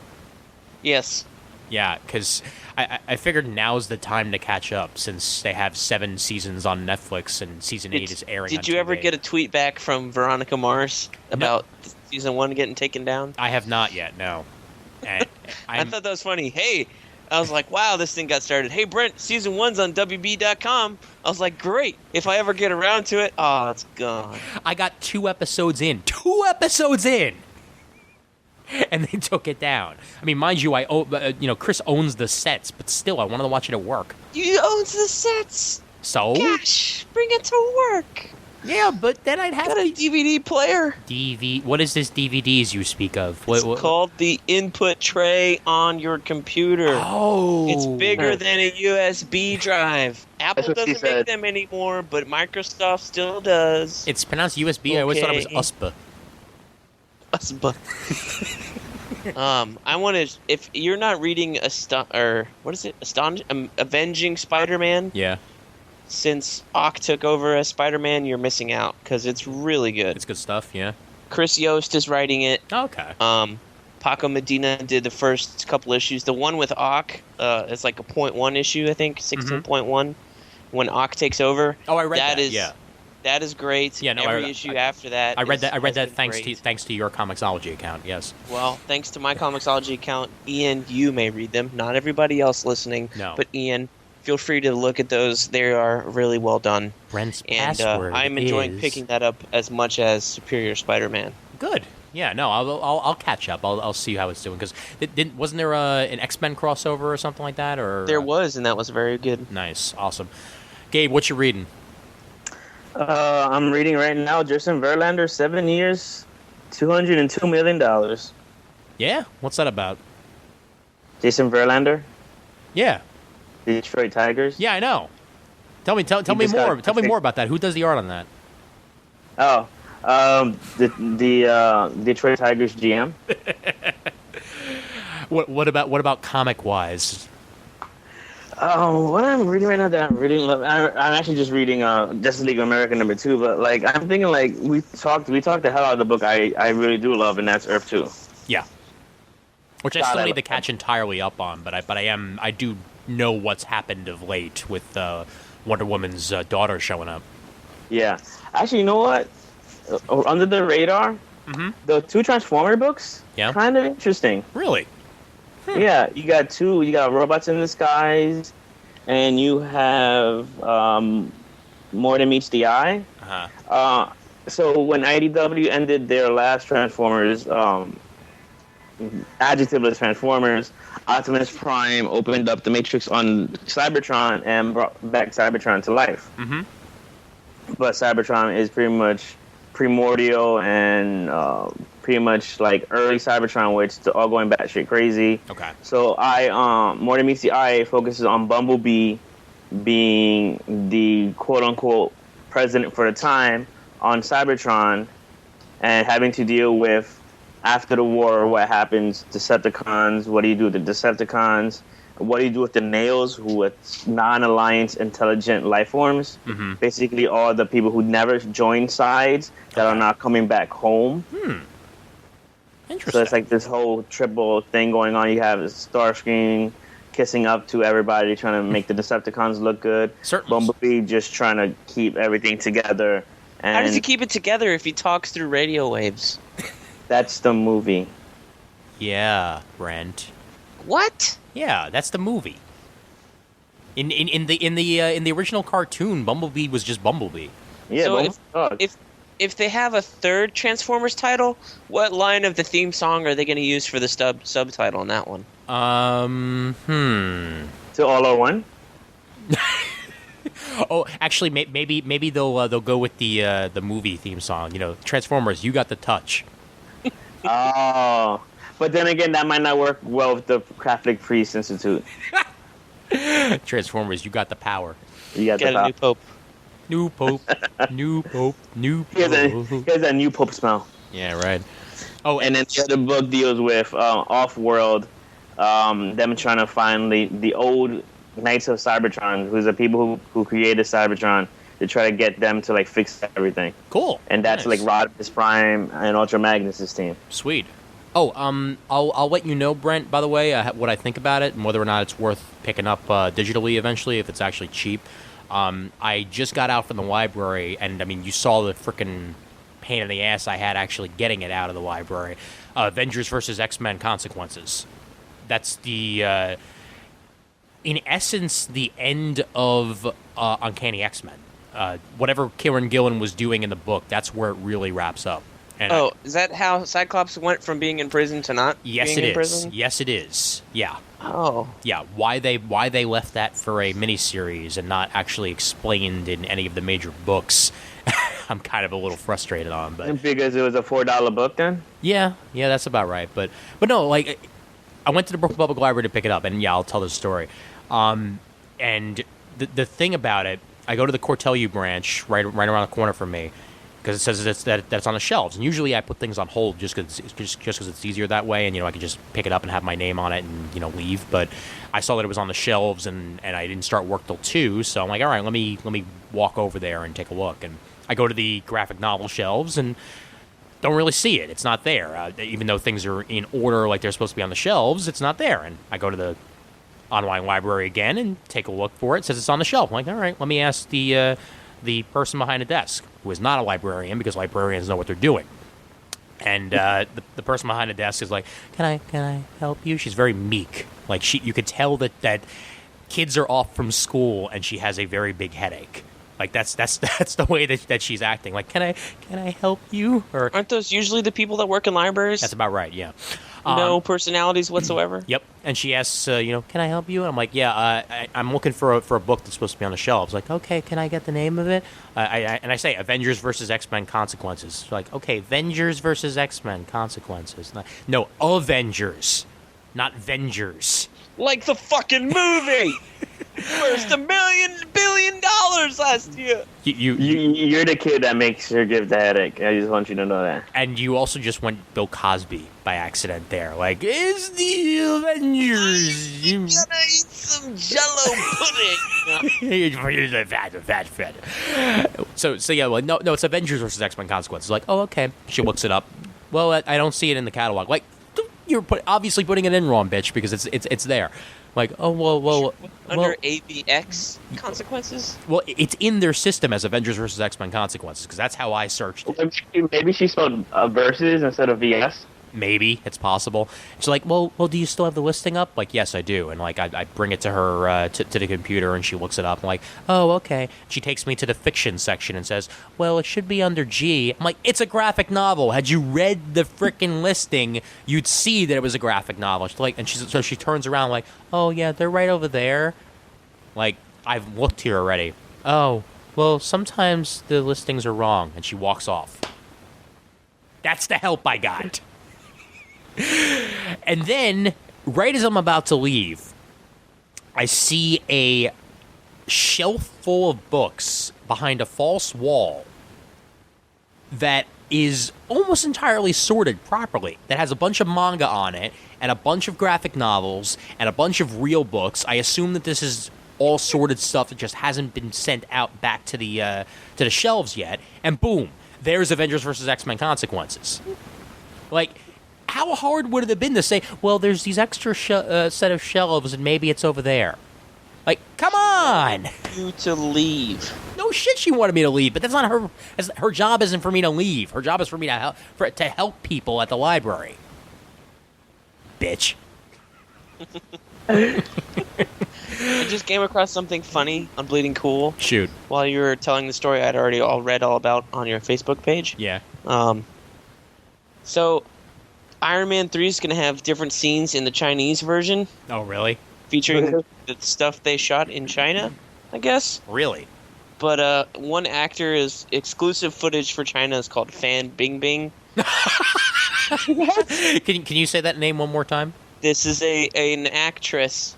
Yes. Yeah, because I figured now's the time to catch up since they have 7 seasons on Netflix and season 8 is airing. Did you ever get a tweet back from Veronica Mars about season 1 getting taken down? I have not yet. No. And I thought that was funny. Hey, I was like, wow, this thing got started. Hey, Brent, season 1's on WB.com. I was like, great. If I ever get around to it, it's gone. I got 2 episodes in. 2 episodes in! And they took it down. I mean, mind you, Chris owns the sets, but still, I wanted to watch it at work. You owns the sets. So? Gosh, bring it to work. Yeah, but then I'd have Got a DVD player. What is this DVDs you speak of? It's called the input tray on your computer. Oh. It's bigger than a USB drive. Apple That's what she doesn't make said. them anymore, but Microsoft still does. It's pronounced USB. I always thought it was Okay. USPA. I want to. If you're not reading Avenging Spider-Man, Yeah, since Ock took over as Spider-Man, you're missing out because it's really good. it's good stuff, yeah. Chris Yost is writing it. Okay. Paco Medina did the first couple issues. The one with Ock, it's like a 0.1 issue, I think, 16.1. When Ock takes over. Oh, I read that, is- yeah. That is great. Yeah, no, Every issue after that. I read that has been thanks great. to your Comixology account, yes. Well, thanks to my Comixology account, Ian, you may read them. Not everybody else listening. No. But Ian, feel free to look at those. They are really well done. Brent's And password I'm enjoying is- picking that up as much as Superior Spider-Man. Good. Yeah, no, I'll catch up. I'll see how it's doing, because wasn't there an X-Men crossover or something like that? Or There was, and that was very good. Nice, awesome. Gabe, what you reading? I'm reading right now Justin Verlander, 7 years, $202 million. Yeah, what's that about? Jason Verlander, Yeah, Detroit Tigers. yeah, I know. Tell me just more. got- Tell me more about that. Who does the art on that? Oh, the Detroit Tigers GM. What about comic wise? Oh, what I'm reading right now that I'm really love. I'm actually just reading Justice League of America #2. But I'm thinking we talked the hell out of the book I really do love, and that's Earth 2. Yeah, which I God, still I need to love catch entirely up on, but I do know what's happened of late with Wonder Woman's daughter showing up. Yeah, actually, you know what? Under the radar, the 2 Transformer books. Yeah. Kind of interesting. Really? Yeah, you got robots in the skies, and you have More Than Meets the Eye. Uh-huh. So when IDW ended their last Transformers, adjectiveless Transformers, Optimus Prime opened up the Matrix on Cybertron and brought back Cybertron to life. Mm-hmm. But Cybertron is pretty much primordial and pretty much like early Cybertron, where it's all going batshit crazy. Okay. So More Than Meets the Eye focuses on Bumblebee being the quote-unquote president for the time on Cybertron and having to deal with, after the war, what happens, Decepticons, what do you do with the Decepticons, what do you do with the Nails, who are non-alliance intelligent life forms, basically all the people who never joined sides that are not coming back home. Interesting. So it's like this whole triple thing going on. You have Starscream kissing up to everybody, trying to make the Decepticons look good. Certainly. Bumblebee just trying to keep everything together. And How does he keep it together if he talks through radio waves? that's the movie. Yeah, Brent. What? Yeah, that's the movie. In the original cartoon, Bumblebee was just Bumblebee. Yeah, So Bumblebee's dog. If if they have a third Transformers title, what line of the theme song are they going to use for the subtitle on that one? To all or one. Oh, actually, maybe they'll go with the movie theme song. You know, Transformers, you got the touch. Oh, but then again, that might not work well with the Catholic Priest Institute. Transformers, you got the power. You got Got the a new pope. New pope, new pope, new He has pope. a new pope smell. Yeah, right. Oh, And then the other book deals with off-world, them trying to find the old Knights of Cybertron, who's the people who created Cybertron, to try to get them to like fix everything. cool. And that's Nice. like Rodimus Prime and Ultra Magnus' team. Sweet. Oh, I'll let you know, Brent. By the way, what I think about it and whether or not it's worth picking up digitally eventually, if it's actually cheap. I just got out from the library, and I mean, you saw the frickin' pain in the ass I had actually getting it out of the library. Avengers versus X-Men Consequences. That's the, in essence, the end of Uncanny X-Men. Whatever Kieran Gillen was doing in the book, that's where it really wraps up. And Oh, is that how Cyclops went from being in prison to not yes, being it in is. prison? Yes, it is. Yeah. Oh. Yeah, why they left that for a miniseries and not actually explained in any of the major books, I'm kind of a little frustrated on. But Because it was a $4 book then? yeah, that's about right. But no, like I went to the Brooklyn Public Library to pick it up, and yeah, I'll tell the story. And the thing about it, I go to the Cortelu branch right around the corner from me, because it says that's on the shelves. And usually I put things on hold just because it's easier that way, and I can just pick it up and have my name on it and leave. But I saw that it was on the shelves, and I didn't start work till 2, so I'm like, all right, let me walk over there and take a look. And I go to the graphic novel shelves and don't really see it. It's not there, even though things are in order like they're supposed to be on the shelves. It's not there. And I go to the online library again and take a look for it. It says it's on the shelf. I'm like, all right, let me ask the person behind the desk, who is not a librarian, because librarians know what they're doing. And the person behind the desk is like, can I help you? She's very meek. Like you could tell that kids are off from school and she has a very big headache. Like that's the way that she's acting. Like, can I help you? Or Aren't those usually the people that work in libraries? that's about right. Yeah. No personalities whatsoever? Yep. And she asks, can I help you? And I'm like, yeah, I'm looking for a book that's supposed to be on the shelves. Like, okay, can I get the name of it? And I say, Avengers versus X-Men Consequences. She's like, okay, Avengers versus X-Men Consequences. No, Avengers, not Vengers. Like the fucking movie! First $1 billion last year! You You're the kid that makes her give the headache. I just want you to know that. and you also just went Bill Cosby by accident there. Like, it's the Avengers. You gotta eat some Jello pudding! So yeah, well, no, it's Avengers versus X-Men Consequences. Like, oh, okay. She looks it up. Well, I don't see it in the catalog. Like, you're obviously putting it in wrong, bitch, because it's there. Like, oh well, Under AVX consequences? well, it's in their system as Avengers versus X-Men Consequences, because that's how I searched it. Maybe she spelled versus instead of VS. Maybe it's possible. She's like, well, do you still have the listing up? Like, yes, I do. And like, I bring it to her to the computer, and she looks it up. I'm like, oh, okay. She takes me to the fiction section and says, well, it should be under G. I'm like, it's a graphic novel. Had you read the frickin' listing, you'd see that it was a graphic novel. She's like, so she turns around like, oh yeah, they're right over there. Like, I've looked here already. Oh, well, sometimes the listings are wrong, and she walks off. That's the help I got. And then, right as I'm about to leave, I see a shelf full of books behind a false wall that is almost entirely sorted properly. That has a bunch of manga on it, and a bunch of graphic novels, and a bunch of real books. I assume that this is all sorted stuff that just hasn't been sent out back to the shelves yet. And boom, there's Avengers vs. X-Men Consequences. Like, how hard would it have been to say, well, there's these extra set of shelves and maybe it's over there? Like, come on! You to leave. No shit, she wanted me to leave, but that's not her. Her job isn't for me to leave. Her job is for me to help people at the library. Bitch. I just came across something funny on Bleeding Cool Shoot. while you were telling the story I'd already read all about on your Facebook page. Yeah. So Iron Man 3 is going to have different scenes in the Chinese version Oh, really? featuring the stuff they shot in China, I guess. Really? But one actor is exclusive footage for China is called Fan Bingbing. Can you say that name one more time? This is an actress,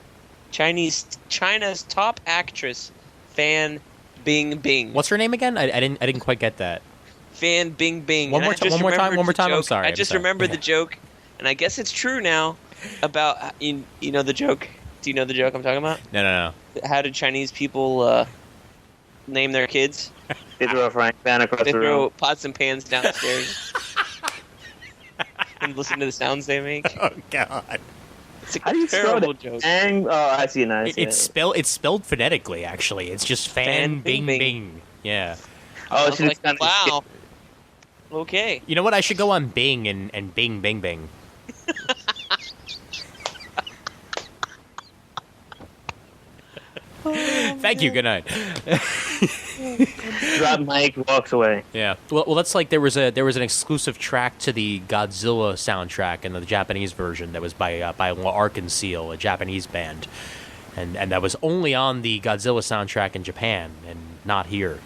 China's top actress, Fan Bingbing. What's her name again? I didn't quite get that. Fan Bingbing. One more time. I'm sorry. I just remembered the joke, and I guess it's true now. About you know the joke. Do you know the joke I'm talking about? No. How did Chinese people name their kids? They throw a frying pan across They the throw room. pots and pans downstairs and listen to the sounds they make. Oh God. It's a How do you spell terrible that? joke. Oh, I see it now. I see It's spelled phonetically. Actually, it's just Fan Fan Bing Bing Bing. Yeah. Oh, I was she's like, kind of wow. Okay. You know what? I should go on Bing and Bing Bing Bing. Thank you. Good night. drop mic, walks away. Yeah. Well, that's like there was an exclusive track to the Godzilla soundtrack in the Japanese version that was by Arkansas, a Japanese band, and that was only on the Godzilla soundtrack in Japan and not here.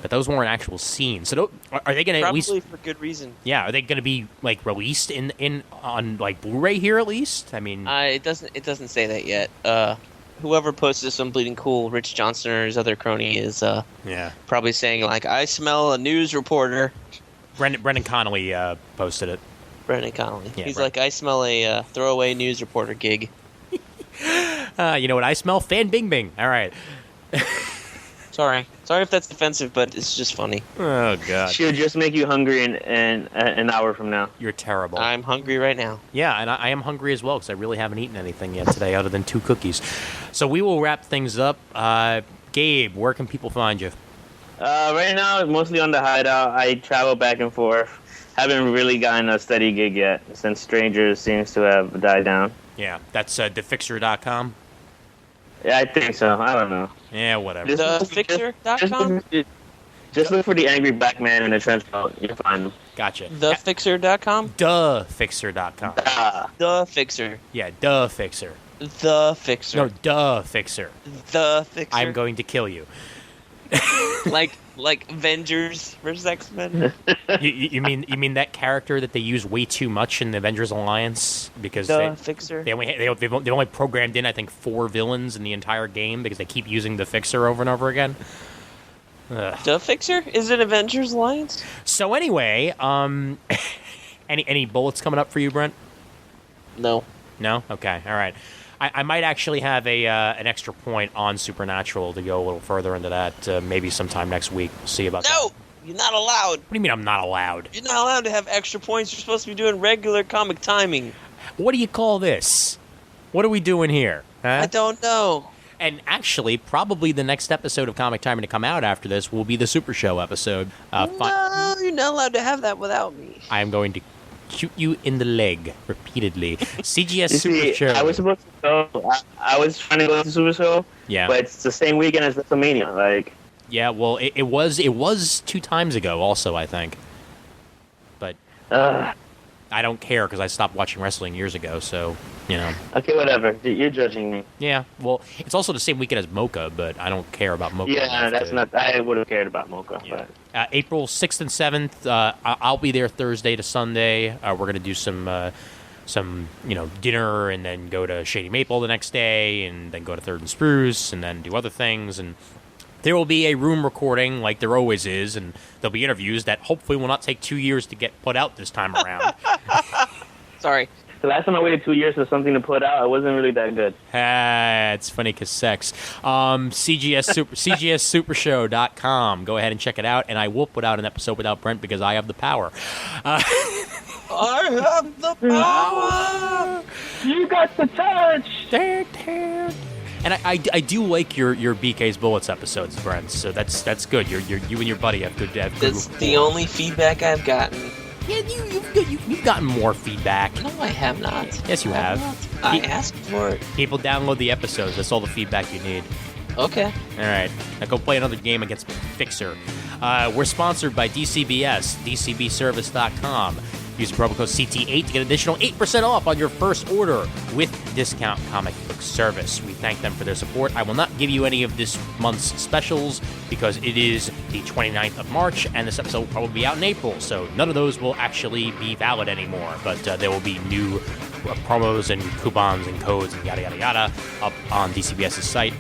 But those weren't actual scenes. So are they going to at Probably least? for good reason. Yeah. Are they going to be like released in on like Blu-ray here at least? I mean. It doesn't say that yet. Whoever posted this on Bleeding Cool, Rich Johnson or his other crony, is Yeah. probably saying like, "I smell a news reporter." Brendan Connolly posted it. Brendan Connolly. Yeah, He's right. like, "I smell a throwaway news reporter gig." You know what I smell? Fan Bing Bing. All right. Sorry if that's offensive, but it's just funny. Oh God. She'll just make you hungry in an hour from now. You're terrible. I'm hungry right now. Yeah, and I am hungry as well because I really haven't eaten anything yet today other than 2 cookies. So we will wrap things up. Gabe, where can people find you? Right now, mostly on the Hideout. I travel back and forth. Haven't really gotten a steady gig yet since Strangers seems to have died down. Yeah, that's thefixer.com. Yeah, I think so. I don't know. Yeah, whatever. Thefixer.com? Just look for the angry black man in the trench coat. You'll find him. Gotcha. Thefixer.com? Duhfixer.com. The Fixer. Yeah, Duhfixer. The Fixer. No, Duhfixer. The Fixer. I'm going to kill you. like Avengers versus X-Men. You mean that character that they use way too much in the Avengers Alliance because The Fixer. they've only programmed in I think 4 villains in the entire game because they keep using the Fixer over and over again. Ugh. The Fixer? Is it Avengers Alliance? So anyway, any bullets coming up for you, Brent? No. No? Okay, all right. I might actually have an extra point on Supernatural to go a little further into that maybe sometime next week. See about that. No! You're not allowed. What do you mean I'm not allowed? You're not allowed to have extra points. You're supposed to be doing regular comic timing. What do you call this? What are we doing here? Huh? I don't know. And actually, probably the next episode of Comic Timing to come out after this will be the Super Show episode. No, you're not allowed to have that without me. I am going to shoot you in the leg repeatedly. CGS You Super see, Show. I was supposed to go. I was trying to go to Super Show, Yeah. but it's the same weekend as WrestleMania. Like, Yeah, well, it was 2 times ago also, I think. But I don't care because I stopped watching wrestling years ago, so, you know. okay, whatever. You're judging me. Yeah, well, it's also the same weekend as Mocha, but I don't care about Mocha. Yeah, enough that's to- not. I would have cared about Mocha, Yeah. but April 6th and 7th, I'll be there Thursday to Sunday. We're going to do some dinner and then go to Shady Maple the next day and then go to 3rd and Spruce and then do other things. And there will be a room recording like there always is, and there'll be interviews that hopefully will not take 2 years to get put out this time around. Sorry. the last time I waited 2 years for something to put out, it wasn't really that good. It's funny because sex. CGSSupershow.com. Go ahead and check it out, and I will put out an episode without Brent because I have the power. I have the power. You got the touch. And I do like your BK's Bullets episodes, Brent. So that's good. You and your buddy have good. That's the only feedback I've gotten. Yeah, you've gotten more feedback. No, I have not. Yes, you have. I asked for it. People download the episodes. That's all the feedback you need. Okay. All right. Now go play another game against Fixer. We're sponsored by DCBS, DCBService.com. Use the promo code CT8 to get additional 8% off on your first order with discount comic book service. We thank them for their support. I will not give you any of this month's specials because it is the 29th of March, and this episode will probably be out in April, so none of those will actually be valid anymore. But there will be new promos and coupons and codes and yada, yada, yada up on DCBS's site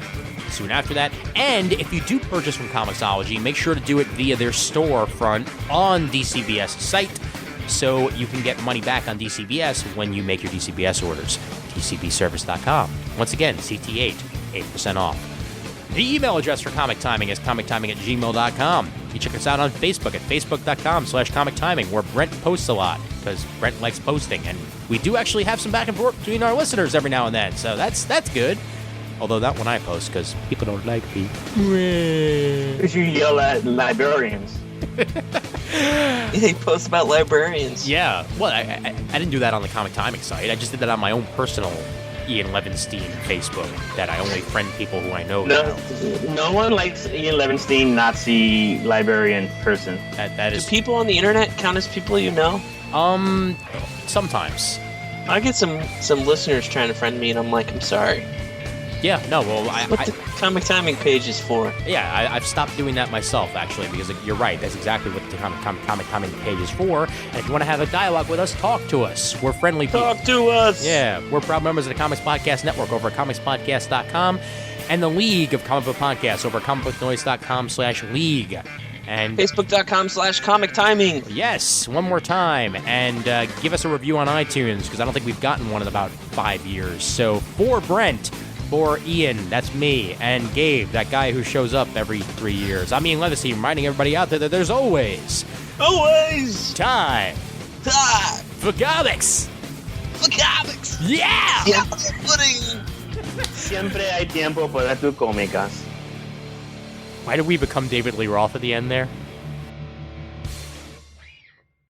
soon after that. And if you do purchase from Comixology, make sure to do it via their storefront on DCBS's site, so you can get money back on DCBS when you make your DCBS orders. DCBService.com. Once again, CT8, 8% off. The email address for Comic Timing is comictiming@gmail.com. You check us out on Facebook at facebook.com/Comic Timing, where Brent posts a lot, because Brent likes posting, and we do actually have some back and forth between our listeners every now and then, so that's good. Although not when I post, because people don't like me. Because you yell at librarians. They post about librarians. Yeah, well, I didn't do that on the Comic Timing site. I just did that on my own personal Ian Levinstein Facebook, that I only friend people who I know. No one likes Ian Levinstein, Nazi librarian person. That Do is people on the internet count as people you know? sometimes. I get some listeners trying to friend me, and I'm like, I'm sorry. Yeah, no, well, What the Comic Timing page is for? I've stopped doing that myself, actually, because you're right. That's exactly what the Comic Timing page is for. And if you want to have a dialogue with us, talk to us. We're friendly people. Talk to us! Yeah, we're proud members of the Comics Podcast Network over at comicspodcast.com and the League of Comic Book Podcasts over at comicbooknoise.com/league. And Facebook.com/Comic Timing. yes, one more time. And give us a review on iTunes, because I don't think we've gotten one in about 5 years. So for Brent, for Ian, that's me, and Gabe, that guy who shows up every 3 years, I'm Ian Levinstein, reminding everybody out there that there's always time for comics. For comics! Yeah! Yeah, pudding! Siempre hay tiempo para tus cómicas. Why did we become David Lee Roth at the end there?